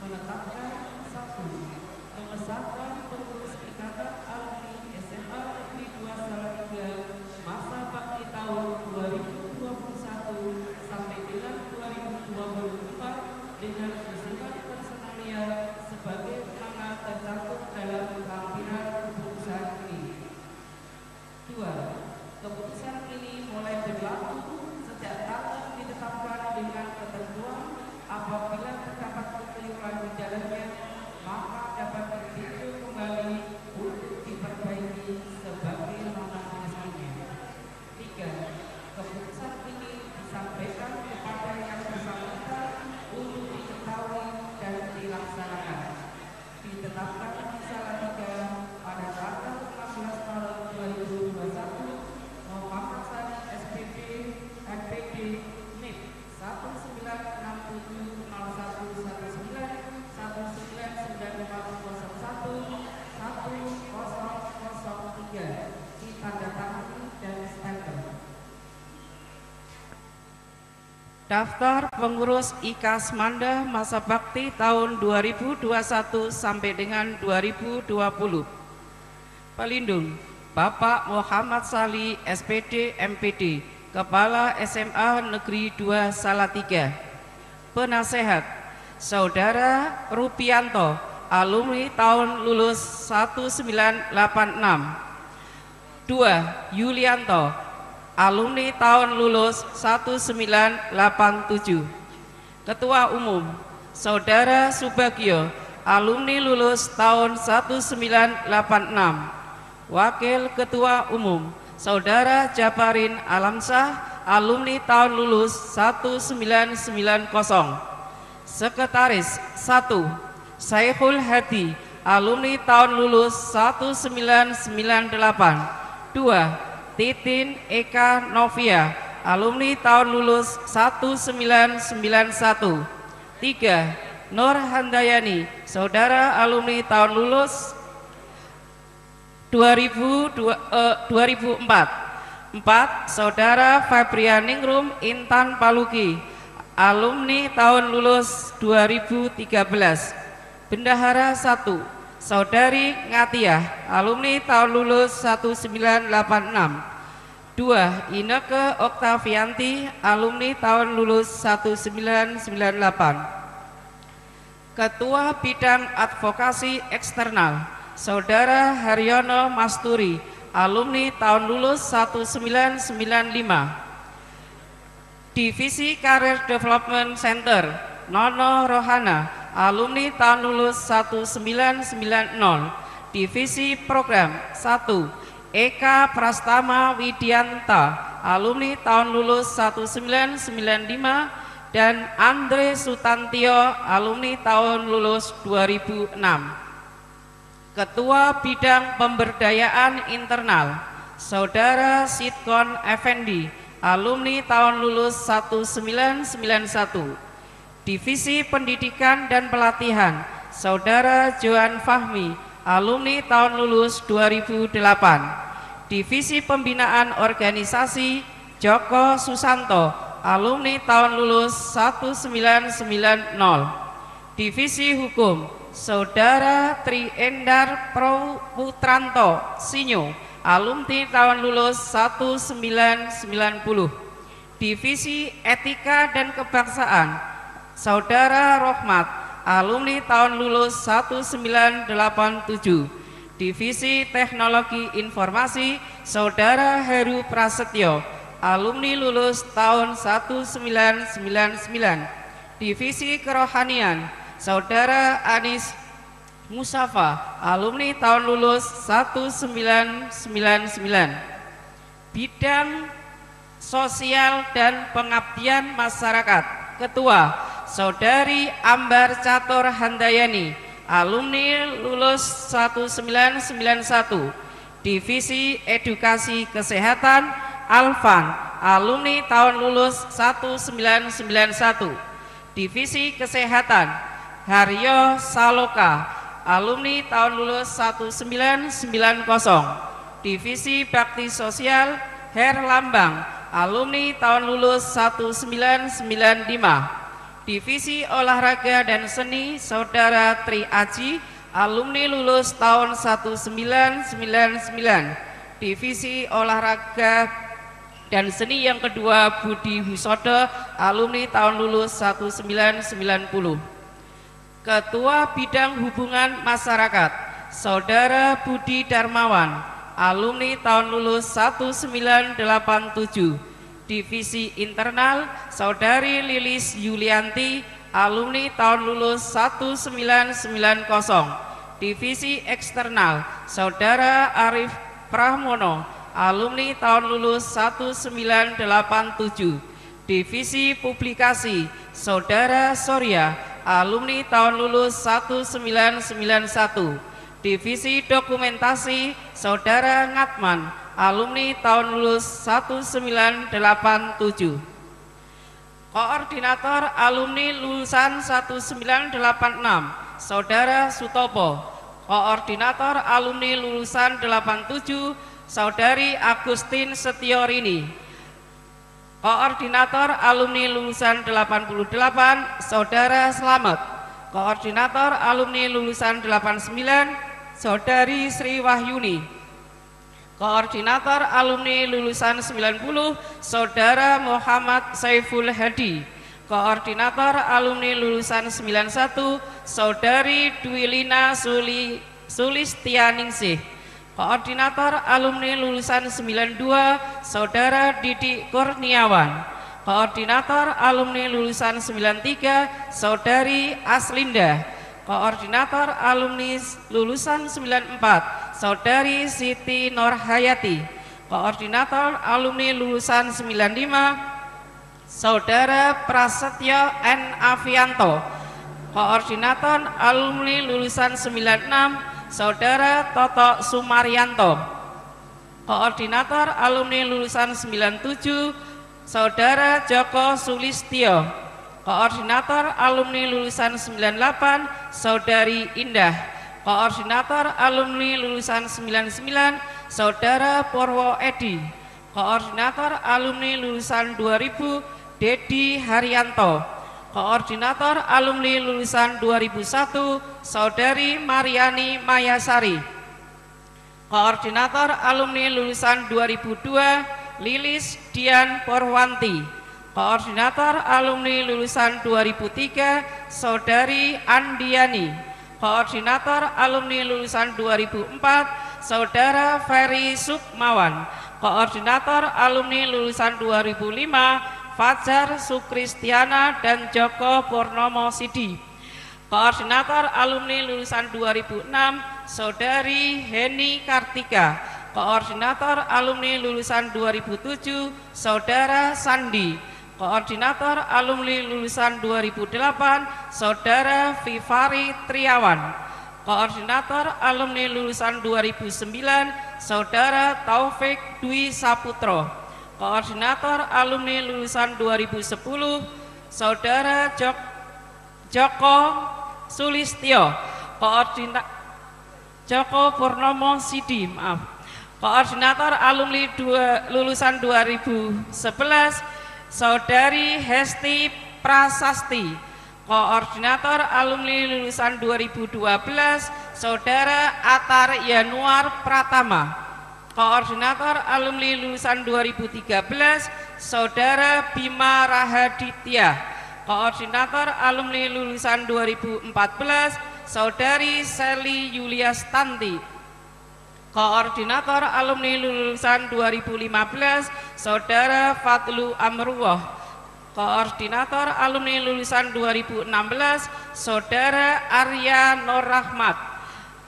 menetapkan 1. Mengesahkan pengurus Ikatan Alumni SMA Negeri 2 Salatiga masa bakti tahun 2021 sampai dengan 2024 dengan susunan personalia sebagai mana tercantum dalam lampiran keputusan ini. 2. Keputusan ini mulai berlaku sejak tanggal ditetapkan dengan ketentuan apabila terdapat kekeliruan di dalamnya maka dapat ditinjau kembali untuk diperbaiki sebagai mana biasanya. 3. Keputusan ini disampaikan kepada yang bersangkutan untuk diketahui dan dilaksanakan. Ditetapkan di Salatiga pada tanggal 16 Maret 2021. Muhammad Sani SPP NPD NIP 199701919003 ditandatangani dan stempel. Daftar pengurus IKASMANDA masa bakti tahun 2021 sampai dengan 2020. Pelindung Bapak Muhammad Sali SPD MPD, Kepala SMA Negeri 2 Salatiga. Penasehat Saudara Rupianto, alumni tahun lulus 1986. 2. Yulianto, alumni tahun lulus 1987. Ketua Umum Saudara Subagio, alumni lulus tahun 1986. Wakil Ketua Umum Saudara Japarin Alamsyah, alumni tahun lulus 1990. Sekretaris 1. Saikhul Hadi, alumni tahun lulus 1998. 2. Titin Eka Novia, alumni tahun lulus 1991. 3. Nur Handayani, saudara alumni tahun lulus 2004. 4. Saudara Fabrianingrum Intan Paluki, alumni tahun lulus 2013. Bendahara 1. Saudari Ngatiah, alumni tahun lulus 1986. 2. Ineke Oktavianti, alumni tahun lulus 1998. Ketua Bidang Advokasi Eksternal Saudara Haryono Masturi, alumni tahun lulus 1995. Divisi Career Development Center Nono Rohana, alumni tahun lulus 1990. Divisi Program 1. Eka Prastama Widianta, alumni tahun lulus 1995. Dan Andre Sutantio, alumni tahun lulus 2006. Ketua Bidang Pemberdayaan Internal Saudara Sidkon Effendi, alumni tahun lulus 1991. Divisi Pendidikan dan Pelatihan Saudara Johan Fahmi, alumni tahun lulus 2008. Divisi Pembinaan Organisasi Joko Susanto, alumni tahun lulus 1990. Divisi Hukum Saudara Tri Endar Putranto Sinyo, alumni tahun lulus 1990. Divisi Etika dan Kebangsaan Saudara Rohmat, alumni tahun lulus 1987. Divisi Teknologi Informasi Saudara Heru Prasetyo, alumni lulus tahun 1999. Divisi Kerohanian Saudara Anis Musafa, alumni tahun lulus 1999. Bidang Sosial dan Pengabdian Masyarakat, Ketua Saudari Ambar Catur Handayani, alumni lulus 1991. Divisi Edukasi Kesehatan Alfan, alumni tahun lulus 1991. Divisi Kesehatan Haryo Saloka, alumni tahun lulus 1990. Divisi Bakti Sosial Herlambang, alumni tahun lulus 1995. Divisi Olahraga dan Seni Saudara Tri Aji, alumni lulus tahun 1999. Divisi Olahraga dan Seni yang kedua Budi Husodo, alumni tahun lulus 1990. Ketua Bidang Hubungan Masyarakat Saudara Budi Darmawan, alumni tahun lulus 1987. Divisi Internal Saudari Lilis Yulianti, alumni tahun lulus 1990. Divisi Eksternal Saudara Arif Pramono, alumni tahun lulus 1987. Divisi Publikasi Saudara Surya, alumni tahun lulus 1991. Divisi Dokumentasi Saudara Ngatman, alumni tahun lulus 1987. Koordinator alumni lulusan 1986 Saudara Sutopo. Koordinator alumni lulusan 87 Saudari Agustin Setiorini. Koordinator alumni lulusan 88 Saudara Slamet. Koordinator alumni lulusan 89 Saudari Sri Wahyuni. Koordinator alumni lulusan 90 Saudara Muhammad Saiful Hadi. Koordinator alumni lulusan 91 Saudari Dwilina Sulistianingsih. Koordinator alumni lulusan 92 Saudara Didi Kurniawan. Koordinator alumni lulusan 93 Saudari Aslinda. Koordinator alumni lulusan 94 Saudari Siti Nurhayati. Koordinator alumni lulusan 95 Saudara Prasetyo N. Avianto. Koordinator alumni lulusan 96 Saudara Toto Sumaryanto. Koordinator alumni lulusan 97 Saudara Joko Sulistyo. Koordinator alumni lulusan 98 Saudari Indah. Koordinator alumni lulusan 99 Saudara Purwo Edi. Koordinator alumni lulusan 2000 Dedi Haryanto. Koordinator alumni lulusan 2001 Saudari Mariani Mayasari. Koordinator alumni lulusan 2002 Lilis Dian Purwanti. Koordinator alumni lulusan 2003 Saudari Andiani. Koordinator alumni lulusan 2004 Saudara Ferry Sukmawan. Koordinator alumni lulusan 2005 Fajar Sukristiana dan Joko Purnomo Sidi. Koordinator alumni lulusan 2006 Saudari Heni Kartika. Koordinator alumni lulusan 2007 Saudara Sandi. Koordinator alumni lulusan 2008 Saudara Vivari Triawan. Koordinator alumni lulusan 2009 Saudara Taufik Dwi Saputro. Koordinator alumni lulusan 2010 Saudara Joko Sulistyo. Joko Purnomo Sidi, maaf. Koordinator alumni lulusan 2011 Saudari Hesti Prasasti. Koordinator alumni lulusan 2012 Saudara Atar Yanuar Pratama. Koordinator alumni lulusan 2013 Saudara Bima Rahaditya. Koordinator alumni lulusan 2014 Saudari Seli Yuliastanti. Koordinator alumni lulusan 2015 Saudara Fadlu Amrullah. Koordinator alumni lulusan 2016 Saudara Arya Nur Rahmat.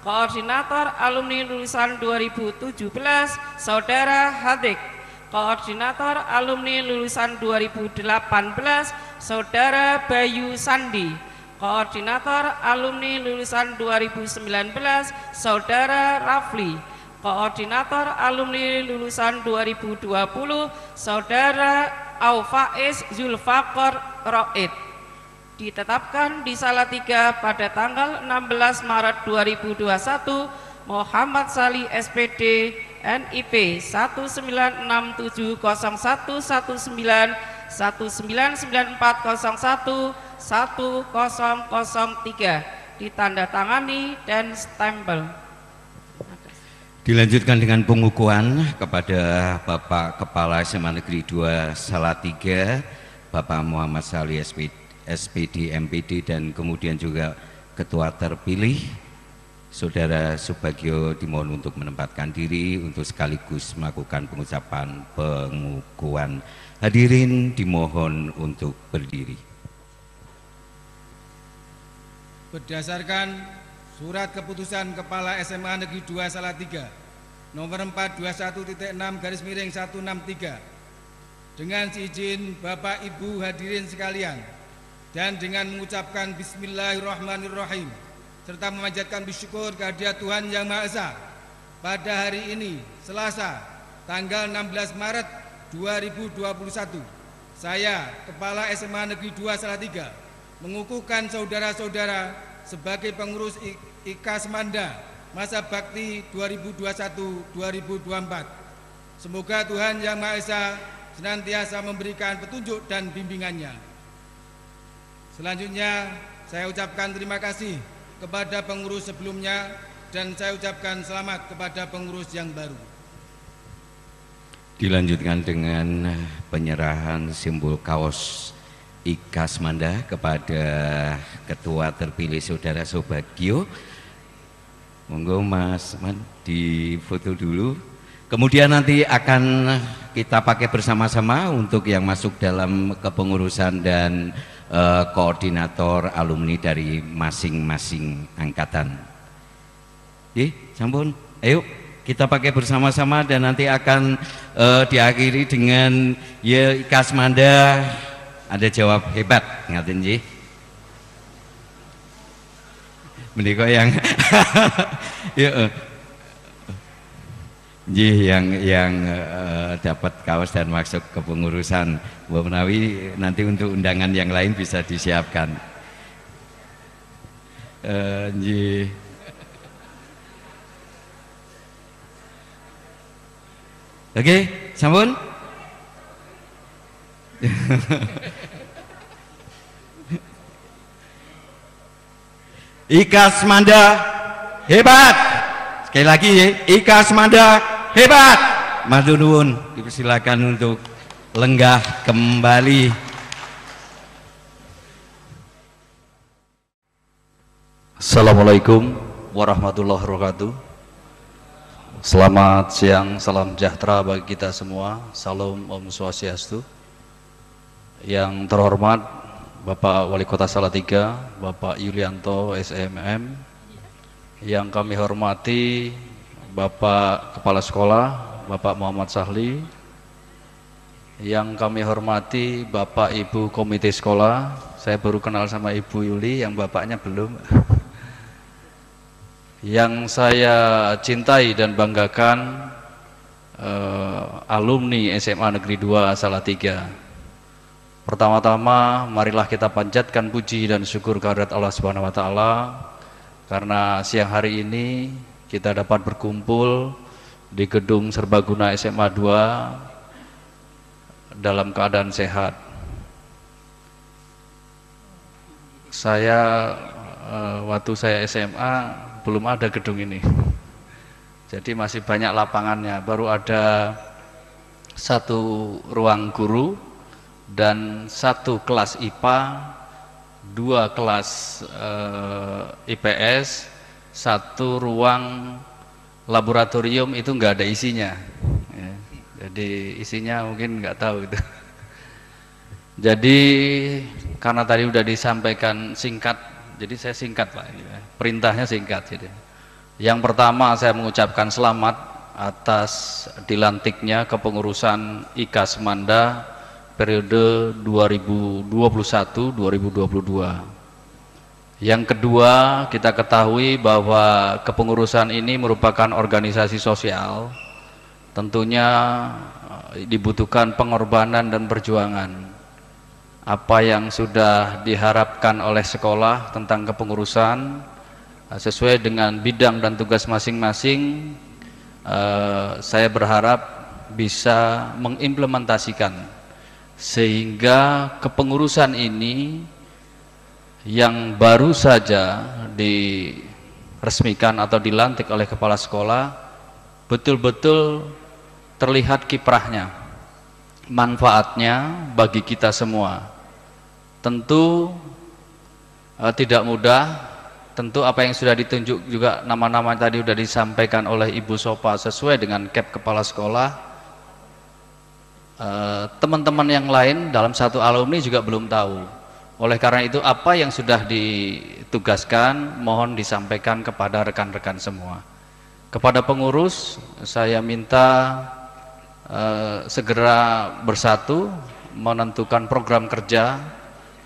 Koordinator alumni lulusan 2017 Saudara Hadik. Koordinator alumni lulusan 2018 Saudara Bayu Sandi. Koordinator alumni lulusan 2019 Saudara Rafli. Koordinator alumni lulusan 2020 Saudara Aufaiz Zulfaqar Roid. Ditetapkan di Salatiga pada tanggal 16 Maret 2021 Muhammad Salih SPD NIP 196711994011003 ditandatangani dan stempel. Dilanjutkan dengan pengukuhan kepada Bapak Kepala SMA Negeri 2 Salatiga, Bapak Muhammad Salih SPD MPD, dan kemudian juga Ketua terpilih Saudara Subagio dimohon untuk menempatkan diri untuk sekaligus melakukan pengucapan pengukuhan. Hadirin dimohon untuk berdiri. Berdasarkan Surat Keputusan Kepala SMA Negeri 2 Salatiga nomor 421.6/163 dengan seizin Bapak Ibu hadirin sekalian dan dengan mengucapkan Bismillahirrahmanirrahim serta memanjatkan bersyukur kehadirat Tuhan Yang Maha Esa, pada hari ini Selasa tanggal 16 Maret 2021 saya Kepala SMA Negeri 2 Salatiga mengukuhkan saudara-saudara sebagai pengurus IKAS Manda masa bakti 2021-2024. Semoga Tuhan Yang Maha Esa senantiasa memberikan petunjuk dan bimbingannya. Selanjutnya saya ucapkan terima kasih kepada pengurus sebelumnya dan saya ucapkan selamat kepada pengurus yang baru. Dilanjutkan dengan penyerahan simbol kaos IKAS Manda kepada Ketua terpilih Saudara Subagio. Monggo Mas Man difoto dulu. Kemudian nanti akan kita pakai bersama-sama untuk yang masuk dalam kepengurusan dan koordinator alumni dari masing-masing angkatan. Sampun, ayo kita pakai bersama-sama dan nanti akan diakhiri dengan ya IKAS Manda. Ada jawab hebat, ngaten nggih. Menika yang ya yang dapat kaos dan masuk ke pengurusan Mbak Menawi, nanti untuk undangan yang lain bisa disiapkan. Nggih. Oke, sampun. IKAS Manda hebat. Sekali lagi ya, IKAS Manda hebat. Matur nuwun, dipersilakan untuk lenggah kembali. Assalamualaikum warahmatullahi wabarakatuh. Selamat siang, salam sejahtera bagi kita semua. Salam Om Swastiastu. Yang terhormat Bapak Wali Kota Salatiga, Bapak Yulianto SMM. Yang kami hormati Bapak Kepala Sekolah, Bapak Muhammad Sahli. Yang kami hormati Bapak Ibu Komite Sekolah. Saya baru kenal sama Ibu Yuli, yang bapaknya belum. Yang saya cintai dan banggakan alumni SMA Negeri 2 Salatiga. Pertama-tama marilah kita panjatkan puji dan syukur kehadirat Allah Subhanahu wa taala karena siang hari ini kita dapat berkumpul di gedung serbaguna SMA 2 dalam keadaan sehat. Saya waktu saya SMA belum ada gedung ini. Jadi masih banyak lapangannya, baru ada satu ruang guru dan satu kelas IPA, dua kelas IPS, satu ruang laboratorium itu nggak ada isinya. Ya. Jadi isinya mungkin nggak tahu itu. Jadi karena tadi udah disampaikan singkat, jadi saya singkat Pak. Perintahnya singkat. Jadi yang pertama saya mengucapkan selamat atas dilantiknya kepengurusan IKAS Manda periode 2021-2022. Yang kedua, kita ketahui bahwa kepengurusan ini merupakan organisasi sosial, tentunya dibutuhkan pengorbanan dan perjuangan. Apa yang sudah diharapkan oleh sekolah tentang kepengurusan sesuai dengan bidang dan tugas masing-masing, saya berharap bisa mengimplementasikan sehingga kepengurusan ini yang baru saja diresmikan atau dilantik oleh kepala sekolah betul-betul terlihat kiprahnya, manfaatnya bagi kita semua. Tentu tidak mudah, tentu apa yang sudah ditunjuk juga nama-nama tadi sudah disampaikan oleh Ibu Sopa sesuai dengan cap kepala sekolah. Teman-teman yang lain dalam satu alumni juga belum tahu. Oleh karena itu apa yang sudah ditugaskan mohon disampaikan kepada rekan-rekan semua. Kepada pengurus saya minta segera bersatu menentukan program kerja,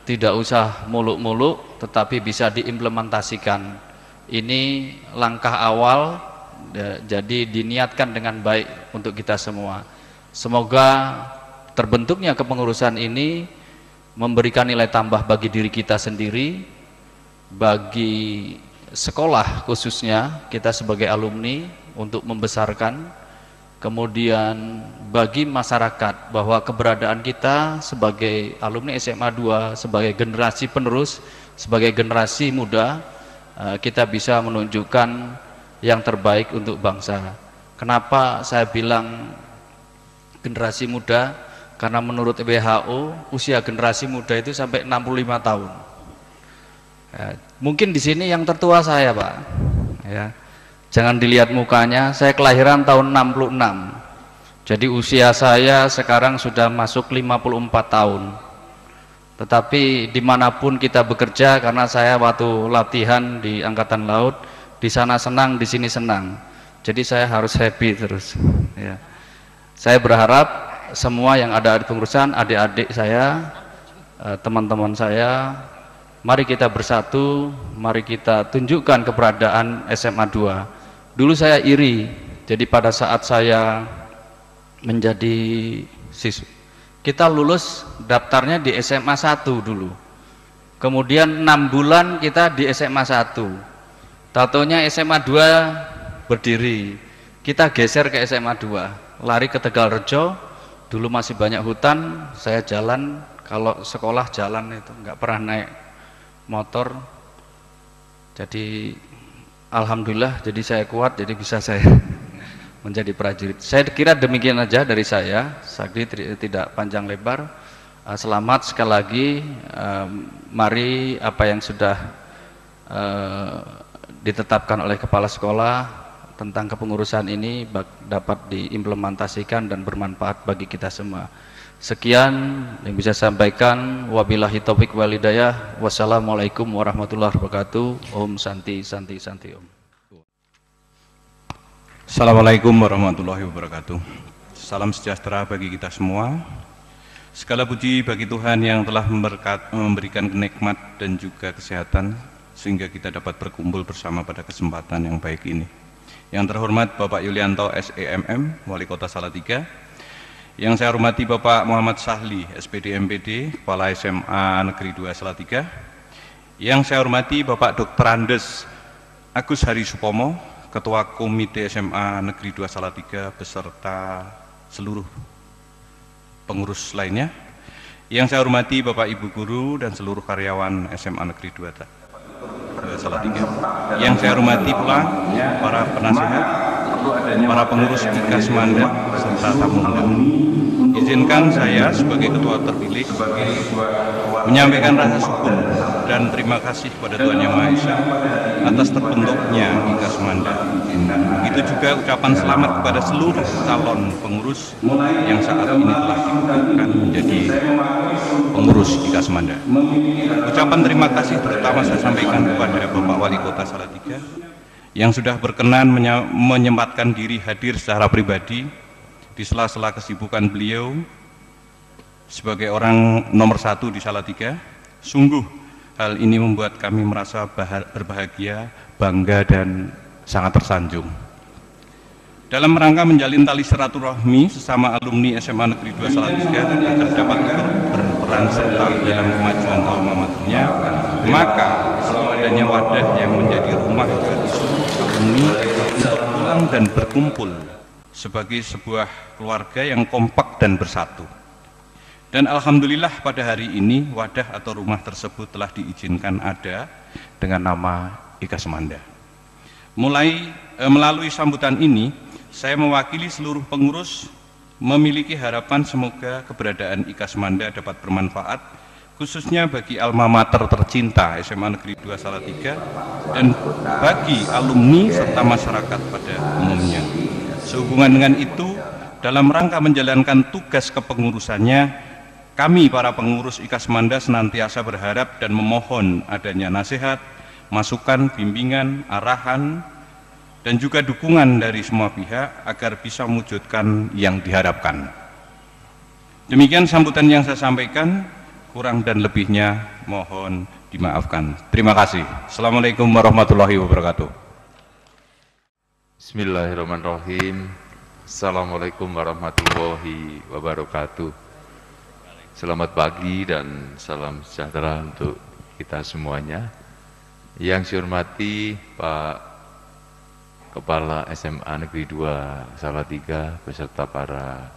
tidak usah muluk-muluk tetapi bisa diimplementasikan. Ini langkah awal, jadi diniatkan dengan baik untuk kita semua. Semoga terbentuknya kepengurusan ini memberikan nilai tambah bagi diri kita sendiri, bagi sekolah khususnya kita sebagai alumni untuk membesarkan, kemudian bagi masyarakat bahwa keberadaan kita sebagai alumni SMA 2 sebagai generasi penerus, sebagai generasi muda, kita bisa menunjukkan yang terbaik untuk bangsa. Kenapa saya bilang generasi muda? Karena menurut WHO usia generasi muda itu sampai 65 tahun. Ya, mungkin di sini yang tertua saya Pak. Ya. Jangan dilihat mukanya, saya kelahiran tahun 66. Jadi usia saya sekarang sudah masuk 54 tahun. Tetapi dimanapun kita bekerja, karena saya waktu latihan di Angkatan Laut, di sana senang, di sini senang. Jadi saya harus happy terus. Ya. Saya berharap semua yang ada di pengurusan, adik-adik saya, teman-teman saya, mari kita bersatu, mari kita tunjukkan keberadaan SMA 2. Dulu saya iri, jadi pada saat saya menjadi siswa, kita lulus daftarnya di SMA 1 dulu, kemudian 6 bulan kita di SMA 1, tatonya SMA 2 berdiri, kita geser ke SMA 2, lari ke Tegalrejo. Dulu masih banyak hutan, saya jalan, kalau sekolah jalan itu nggak pernah naik motor. Jadi alhamdulillah, jadi saya kuat, jadi bisa saya menjadi prajurit. Saya kira demikian aja dari saya, tidak panjang lebar. Selamat sekali lagi, mari apa yang sudah ditetapkan oleh kepala sekolah tentang kepengurusan ini dapat diimplementasikan dan bermanfaat bagi kita semua. Sekian yang bisa saya sampaikan. Wabillahi taufiq wal hidayah. Wassalamualaikum warahmatullahi wabarakatuh. Om Santi Santi Santi Om. Assalamualaikum warahmatullahi wabarakatuh. Salam sejahtera bagi kita semua. Segala puji bagi Tuhan yang telah memberikan nikmat dan juga kesehatan sehingga kita dapat berkumpul bersama pada kesempatan yang baik ini. Yang terhormat Bapak Yulianto SEMM, Wali Kota Salatiga. Yang saya hormati Bapak Muhammad Sahli, SPD MPD, Kepala SMA Negeri 2 Salatiga. Yang saya hormati Bapak Dr. Andes Agus Hari Supomo, Ketua Komite SMA Negeri 2 Salatiga beserta seluruh pengurus lainnya. Yang saya hormati Bapak Ibu Guru dan seluruh karyawan SMA Negeri 2 Salatiga. Yang saya hormati pula para penasihat, para pengurus IKAS Manda serta tamu undangan. Izinkan saya sebagai ketua terpilih menyampaikan rasa syukur dan terima kasih kepada Tuhan Yang Maha Esa atas terbentuknya IKAS Manda. Begitu juga ucapan selamat kepada seluruh calon pengurus yang saat ini telah dikukuhkan menjadi pengurus IKAS Manda. Ucapan terima kasih terutama saya sampaikan kepada Bapak Wali Kota Salatiga yang sudah berkenan menyempatkan diri hadir secara pribadi di sela-sela kesibukan beliau sebagai orang nomor 1 di Salatiga. Sungguh hal ini membuat kami merasa berbahagia, bangga dan sangat tersanjung. Dalam rangka menjalin tali silaturahmi sesama alumni SMA Negeri 2 Salatiga agar dapat berperan serta dalam kemajuan alma maternya, maka adanya wadah yang menjadi rumah bagi seluruh alumni untuk pulang dan berkumpul sebagai sebuah keluarga yang kompak dan bersatu. Dan alhamdulillah pada hari ini wadah atau rumah tersebut telah diizinkan ada dengan nama IKAS Manda. Melalui sambutan ini, saya mewakili seluruh pengurus memiliki harapan semoga keberadaan IKAS Manda dapat bermanfaat khususnya bagi alma mater tercinta SMA Negeri 2 Salatiga dan bagi alumni serta masyarakat pada umumnya. Sehubungan dengan itu, dalam rangka menjalankan tugas kepengurusannya, kami para pengurus IKAS Manda senantiasa berharap dan memohon adanya nasihat, masukan, bimbingan, arahan, dan juga dukungan dari semua pihak agar bisa mewujudkan yang diharapkan. Demikian sambutan yang saya sampaikan, kurang dan lebihnya mohon dimaafkan. Terima kasih. Assalamualaikum warahmatullahi wabarakatuh. Bismillahirrahmanirrahim. Assalamualaikum warahmatullahi wabarakatuh. Selamat pagi dan salam sejahtera untuk kita semuanya. Yang saya hormati Pak Kepala SMA Negeri 2 Salatiga beserta para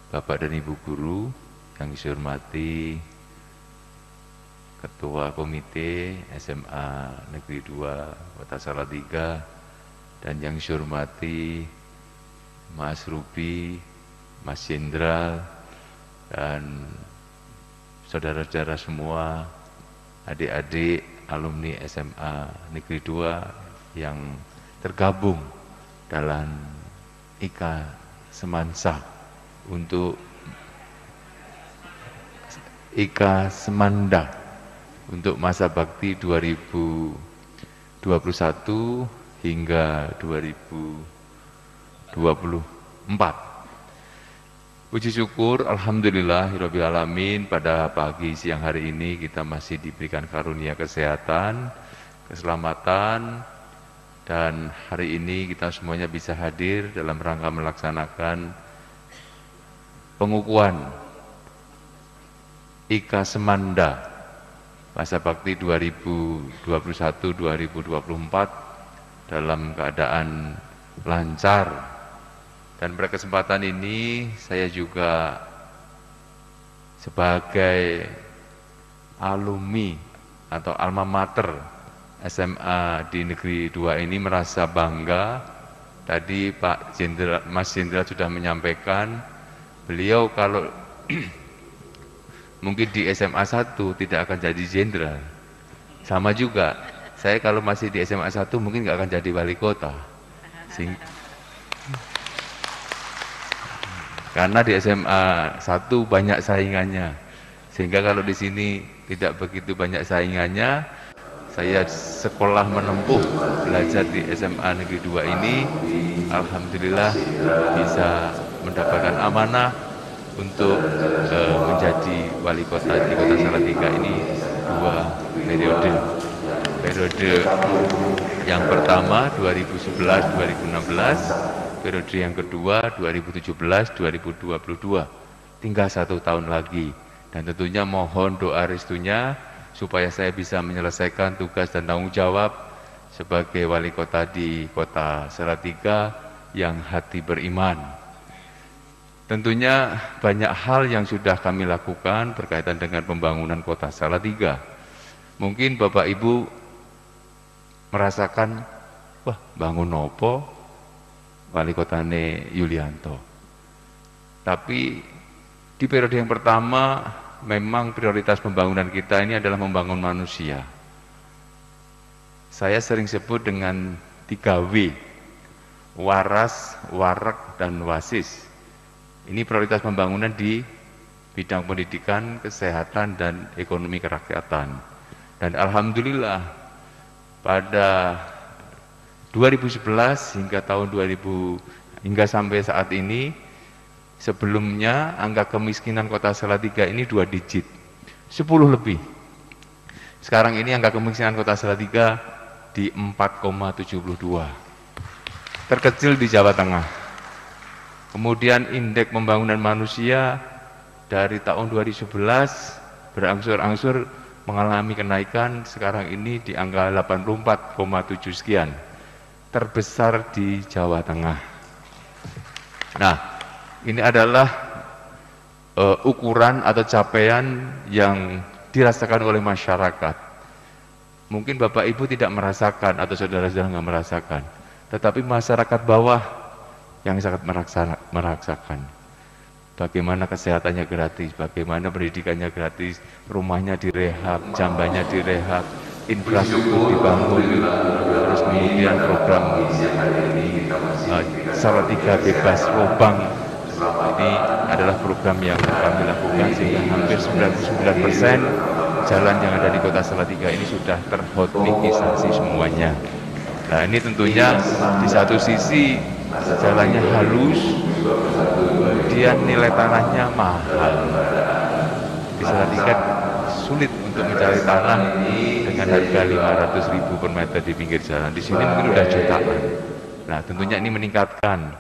Bapak dan Ibu Guru, yang saya hormati Ketua Komite SMA Negeri 2 Kota Salatiga, dan yang saya hormati Mas Ruby, Mas Jenderal, dan saudara-saudara semua, adik-adik alumni SMA Negeri 2 yang tergabung dalam IKA Semansa untuk IKA Semanda untuk masa bakti 2021 hingga 2024. Puji syukur, alhamdulillahirabbil alamin, pada pagi siang hari ini kita masih diberikan karunia kesehatan, keselamatan, dan hari ini kita semuanya bisa hadir dalam rangka melaksanakan pengukuhan IKA Semanda masa bakti 2021-2024 dalam keadaan lancar. Dan pada kesempatan ini saya juga sebagai alumni atau alma mater SMA di Negeri 2 ini merasa bangga. Tadi Pak Jenderal, Mas Jenderal sudah menyampaikan, beliau kalau mungkin di SMA 1 tidak akan jadi jenderal. Sama juga, saya kalau masih di SMA 1 mungkin nggak akan jadi wali kota. Karena di SMA 1 banyak saingannya, sehingga kalau di sini tidak begitu banyak saingannya, saya sekolah menempuh belajar di SMA Negeri 2 ini, alhamdulillah bisa mendapatkan amanah untuk menjadi wali kota di Kota Salatiga ini 2 periode. Periode yang pertama 2011-2016, periode yang kedua 2017-2022, tinggal 1 tahun lagi, dan tentunya mohon doa restunya supaya saya bisa menyelesaikan tugas dan tanggung jawab sebagai wali kota di Kota Salatiga yang hati beriman. Tentunya banyak hal yang sudah kami lakukan berkaitan dengan pembangunan Kota Salatiga. Mungkin Bapak Ibu merasakan, wah bangun opo wali kotane Yulianto. Tapi di periode yang pertama memang prioritas pembangunan kita ini adalah membangun manusia. Saya sering sebut dengan 3W, waras, warak, dan wasis. Ini prioritas pembangunan di bidang pendidikan, kesehatan, dan ekonomi kerakyatan. Dan alhamdulillah pada 2011 hingga tahun 2000 hingga sampai saat ini, sebelumnya angka kemiskinan Kota Salatiga ini 2 digit, 10 lebih. Sekarang ini angka kemiskinan Kota Salatiga di 4,72, terkecil di Jawa Tengah. Kemudian indeks pembangunan manusia dari tahun 2011 berangsur-angsur mengalami kenaikan, sekarang ini di angka 84,7 sekian, terbesar di Jawa Tengah. Nah, ini adalah ukuran atau capaian yang dirasakan oleh masyarakat. Mungkin Bapak Ibu tidak merasakan atau saudara-saudara nggak merasakan, tetapi masyarakat bawah yang sangat merasakan. Bagaimana kesehatannya gratis, bagaimana pendidikannya gratis, rumahnya direhab, jambannya direhab, infrastruktur dibangun, terus kemudian program Salatiga bebas lubang. Ini adalah program yang kami lakukan sehingga hampir 99% jalan yang ada di Kota Salatiga ini sudah terhotmikisasi semuanya. Nah, ini tentunya di satu sisi jalannya halus, kemudian nilai tanahnya mahal. Di Salatiga sulit untuk mencari tanah dengan harga 500.000 per meter di pinggir jalan. Di sini mungkin udah jutaan. Nah, tentunya ini meningkatkan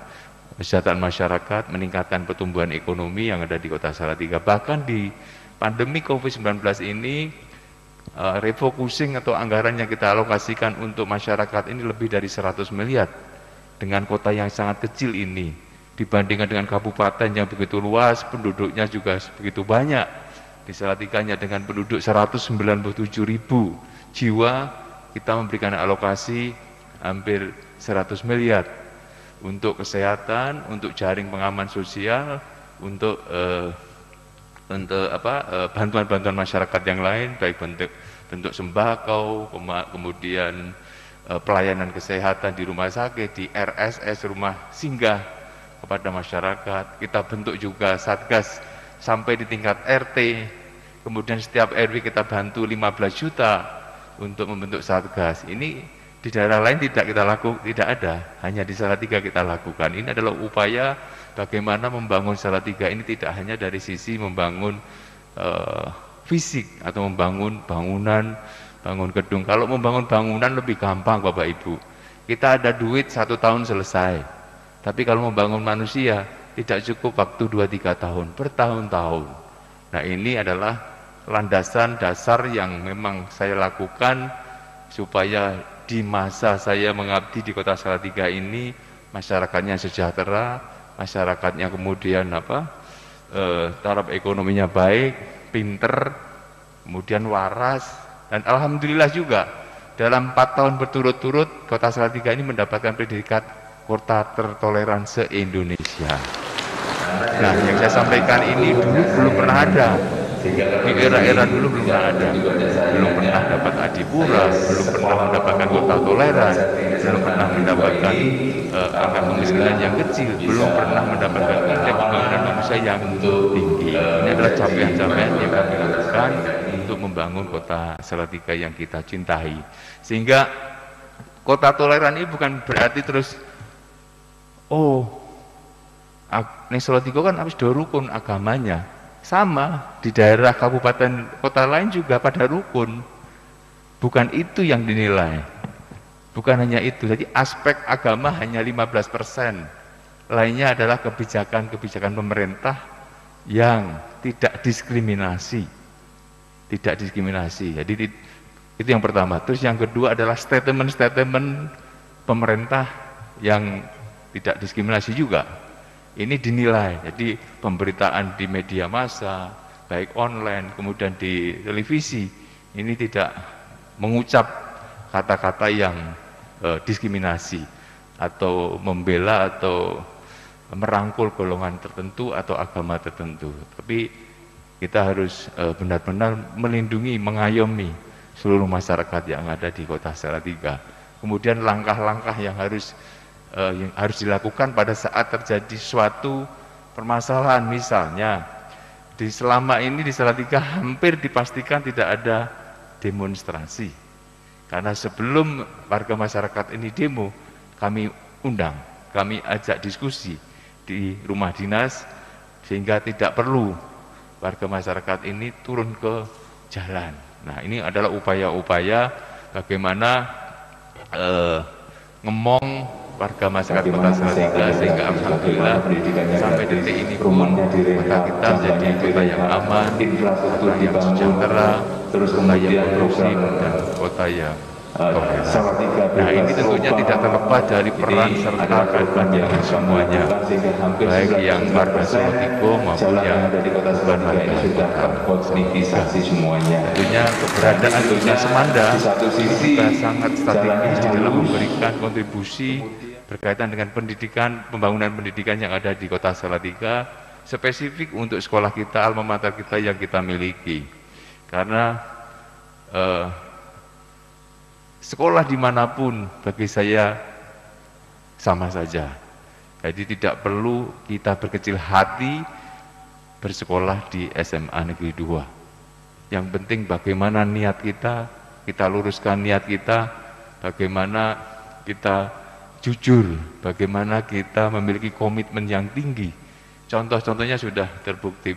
kesejahteraan masyarakat, meningkatkan pertumbuhan ekonomi yang ada di Kota Salatiga. Bahkan di pandemi COVID-19 ini, refocusing atau anggaran yang kita alokasikan untuk masyarakat ini lebih dari 100 miliar. Dengan kota yang sangat kecil ini, dibandingkan dengan kabupaten yang begitu luas, penduduknya juga begitu banyak. Di Salatiganya dengan penduduk 197.000 jiwa, kita memberikan alokasi hampir 100 miliar untuk kesehatan, untuk jaring pengaman sosial, untuk bantuan-bantuan masyarakat yang lain, baik bentuk sembako, kemudian pelayanan kesehatan di rumah sakit, di RSS, rumah singgah kepada masyarakat. Kita bentuk juga satgas sampai di tingkat RT, kemudian setiap RW kita bantu 15 juta untuk membentuk satgas. Ini di daerah lain tidak kita lakukan, tidak ada, hanya di Salatiga kita lakukan. Ini adalah upaya bagaimana membangun Salatiga ini tidak hanya dari sisi membangun fisik atau membangun bangunan, bangun gedung. Kalau membangun bangunan lebih gampang Bapak Ibu, kita ada duit 1 tahun selesai. Tapi kalau membangun manusia tidak cukup waktu 2-3 tahun, bertahun-tahun. Nah, ini adalah landasan dasar yang memang saya lakukan supaya di masa saya mengabdi di Kota Salatiga ini masyarakatnya sejahtera, masyarakatnya kemudian taraf ekonominya baik, pinter, kemudian waras, dan alhamdulillah juga dalam 4 tahun berturut-turut Kota Salatiga ini mendapatkan predikat kota tertoleran se-Indonesia. Nah, yang saya sampaikan ini dulu belum pernah ada. Di era-era dulu belum pernah ada, belum pernah dapat adipura, belum pernah mendapatkan kota toleran, belum pernah mendapatkan angka kemiskinan yang kecil, belum pernah mendapatkan indeks pembangunan manusia yang tinggi. Ini adalah capaian-capaian yang kami lakukan untuk membangun Kota Salatiga yang kita cintai. Sehingga kota toleran ini bukan berarti terus, Salatiga kan habis 2 rukun agamanya. Sama, di daerah kabupaten kota lain juga pada rukun. Bukan itu yang dinilai. Bukan hanya itu. Jadi aspek agama hanya 15%. Lainnya adalah kebijakan-kebijakan pemerintah yang tidak diskriminasi. Tidak diskriminasi. Jadi itu yang pertama. Terus yang kedua adalah statement-statement pemerintah yang tidak diskriminasi juga. Ini dinilai, jadi pemberitaan di media massa, baik online, kemudian di televisi, ini tidak mengucap kata-kata yang diskriminasi atau membela atau merangkul golongan tertentu atau agama tertentu. Tapi kita harus benar-benar melindungi, mengayomi seluruh masyarakat yang ada di Kota Salatiga. Kemudian langkah-langkah yang harus dilakukan pada saat terjadi suatu permasalahan, misalnya selama ini di Salatiga hampir dipastikan tidak ada demonstrasi, karena sebelum warga masyarakat ini demo, kami undang, kami ajak diskusi di rumah dinas, sehingga tidak perlu warga masyarakat ini turun ke jalan. Nah, ini adalah upaya-upaya bagaimana ngemong warga masyarakat Kota Salatiga, sehingga alhamdulillah sampai detik ini pun kota kita menjadi kota yang aman, kota yang sejahtera, kota yang kondusif, dan kota yang toleran. Nah, ini tentunya tidak terlepas dari peran serta kaitan dengan semuanya, baik yang warga Salatiga maupun yang bukan warga Kota. Tentunya keberadaan Dunia Semanda juga sangat strategis di dalam memberikan kontribusi berkaitan dengan pendidikan, pembangunan pendidikan yang ada di Kota Salatiga, spesifik untuk sekolah kita, alma mater kita yang kita miliki. Karena sekolah dimanapun bagi saya sama saja. Jadi tidak perlu kita berkecil hati bersekolah di SMA Negeri 2. Yang penting bagaimana niat kita, kita luruskan niat kita, bagaimana kita jujur, bagaimana kita memiliki komitmen yang tinggi. Contoh-contohnya sudah terbukti.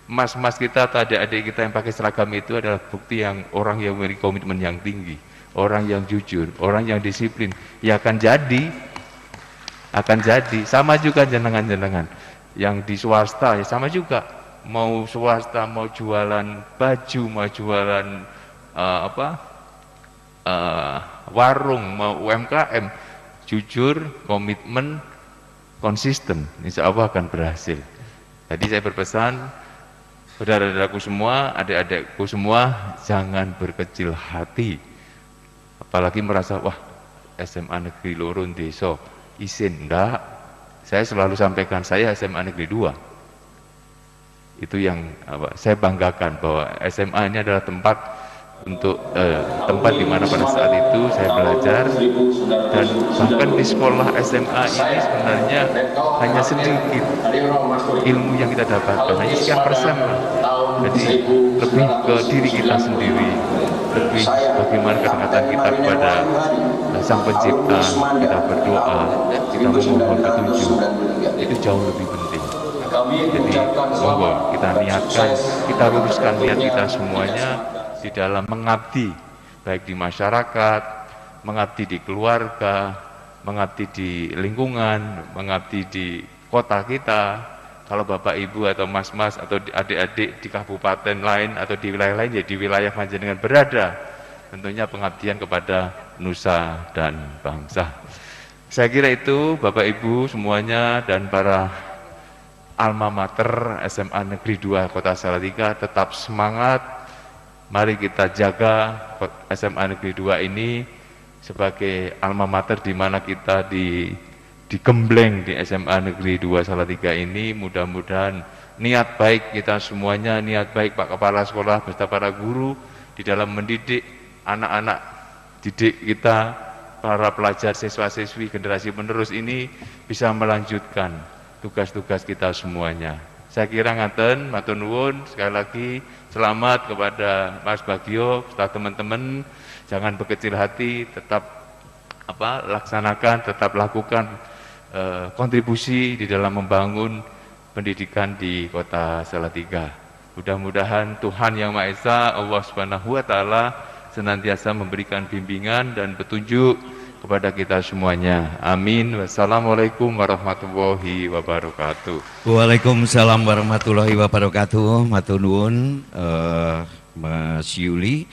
Mas-mas kita atau adik-adik kita yang pakai seragam itu adalah bukti yang orang yang memiliki komitmen yang tinggi, orang yang jujur, orang yang disiplin. Ya akan jadi. Sama juga jenengan-jenengan yang di swasta, ya sama juga. Mau swasta, mau jualan baju, mau jualan warung, mau UMKM, jujur, komitmen, konsisten, insya Allah akan berhasil. Jadi saya berpesan, saudara-saudaraku semua, adik-adikku semua, jangan berkecil hati. Apalagi merasa, wah SMA Negeri Lorun Desa, isin, enggak. Saya selalu sampaikan, saya SMA Negeri 2. Itu yang saya banggakan, bahwa SMA ini adalah tempat di mana pada saat itu saya belajar, dan bahkan di sekolah SMA ini sebenarnya hanya sedikit ilmu yang kita dapatkan, hanya sekian persen lah. Jadi lebih ke diri kita sendiri, lebih bagaimana kedekatan kita kepada Sang Pencipta, kita berdoa, kita memohon petunjuk, itu jauh lebih penting. Jadi monggo kita niatkan, kita luruskan niat kita semuanya di dalam mengabdi, baik di masyarakat, mengabdi di keluarga, mengabdi di lingkungan, mengabdi di kota kita. Kalau Bapak Ibu atau Mas-mas atau adik-adik di kabupaten lain atau di wilayah lain, ya di wilayah panjenengan berada, tentunya pengabdian kepada nusa dan bangsa. Saya kira itu Bapak Ibu semuanya dan para alma mater SMA Negeri 2 Kota Salatiga, tetap semangat. Mari kita jaga SMA Negeri 2 ini sebagai alma mater di mana kita digembleng di SMA Negeri 2 Salatiga ini. Mudah-mudahan niat baik kita semuanya, niat baik Pak Kepala Sekolah beserta para guru di dalam mendidik anak-anak didik kita, para pelajar, siswa-siswi, generasi penerus ini bisa melanjutkan tugas-tugas kita semuanya. Saya kira ngaten, matur nuwun, sekali lagi selamat kepada Mas Bagio, serta teman-teman. Jangan berkecil hati, tetap laksanakan, tetap lakukan kontribusi di dalam membangun pendidikan di Kota Salatiga. Mudah-mudahan Tuhan Yang Maha Esa, Allah Subhanahu wa taala senantiasa memberikan bimbingan dan petunjuk kepada kita semuanya. Amin. Wassalamualaikum warahmatullahi wabarakatuh. Waalaikumsalam warahmatullahi wabarakatuh. Matur nuwun Mas Yuli.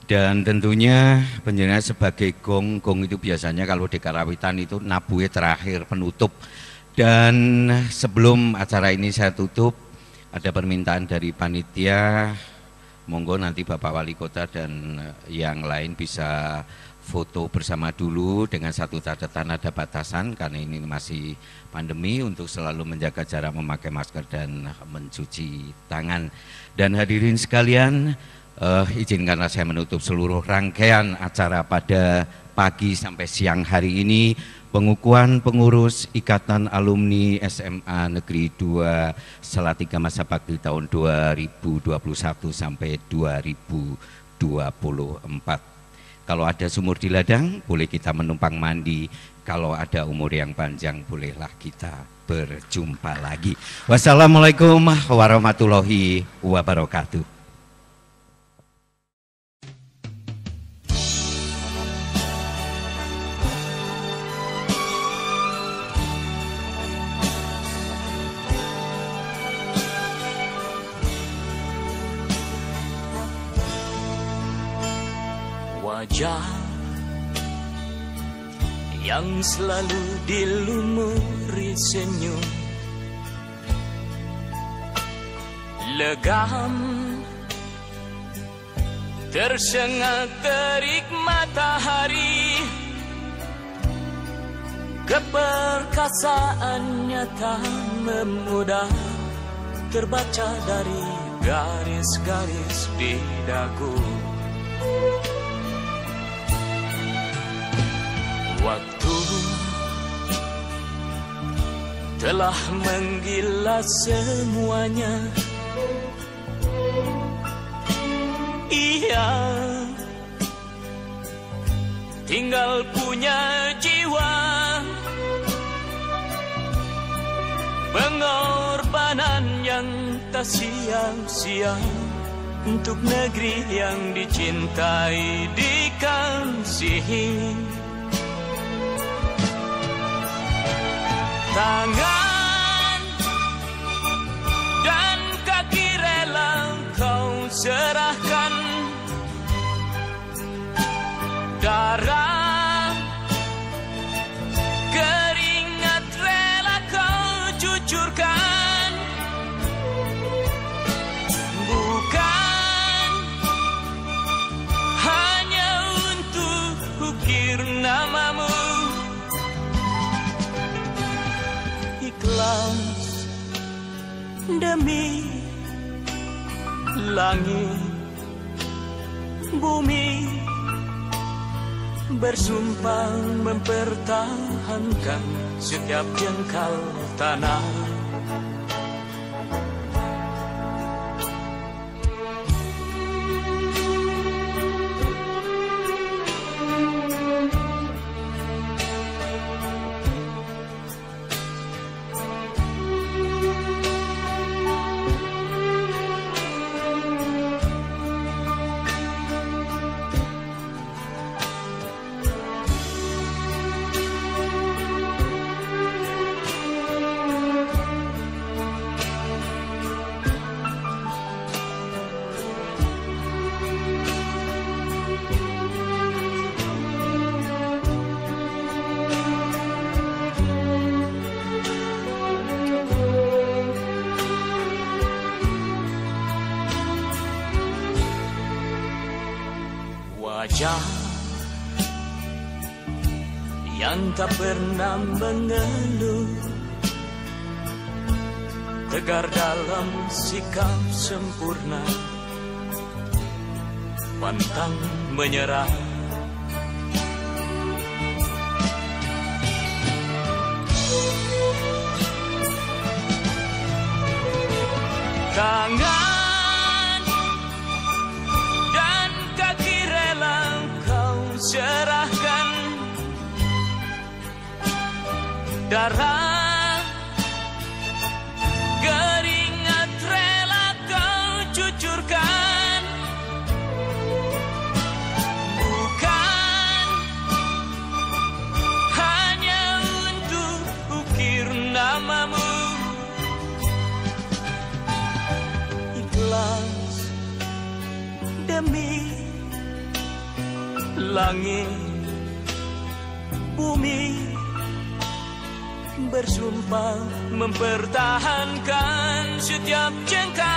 Dan tentunya penjenengan sebagai gong itu biasanya kalau di karawitan itu nabuhe terakhir penutup. Dan sebelum acara ini saya tutup, ada permintaan dari panitia. Monggo nanti Bapak Wali Kota dan yang lain bisa foto bersama dulu dengan satu catatan, ada batasan karena ini masih pandemi, untuk selalu menjaga jarak, memakai masker dan mencuci tangan. Dan hadirin sekalian, izinkanlah saya menutup seluruh rangkaian acara pada pagi sampai siang hari ini. Pengukuhan pengurus Ikatan Alumni SMA Negeri 2 Salatiga masa bakti tahun 2021 sampai 2024. Kalau ada sumur di ladang, boleh kita menumpang mandi. Kalau ada umur yang panjang, bolehlah kita berjumpa lagi. Wassalamualaikum warahmatullahi wabarakatuh. Wajah yang selalu dilumuri senyum, legam tersengat terik matahari, keperkasaannya tak memudah terbaca dari garis-garis di dagu. Waktu telah menggilas semuanya. Ia tinggal punya jiwa, pengorbanan yang tak sia-sia untuk negeri yang dicintai, dikasihi. Tangan dan kaki rela kau serahkan, darah keringat rela kau cucurkan, bukan hanya untuk ukir namamu. Ikhlas demi langit bumi, bersumpah mempertahankan setiap jengkal tanah. Wajah yang tak pernah mengeluh, tegar dalam sikap sempurna, pantang menyerah. Tangan dan kaki rela kau serahkan, darah keringat rela kau cucurkan, bukan hanya untuk ukir namamu. Ikhlas demi langit bumi, bersumpah mempertahankan setiap jengkal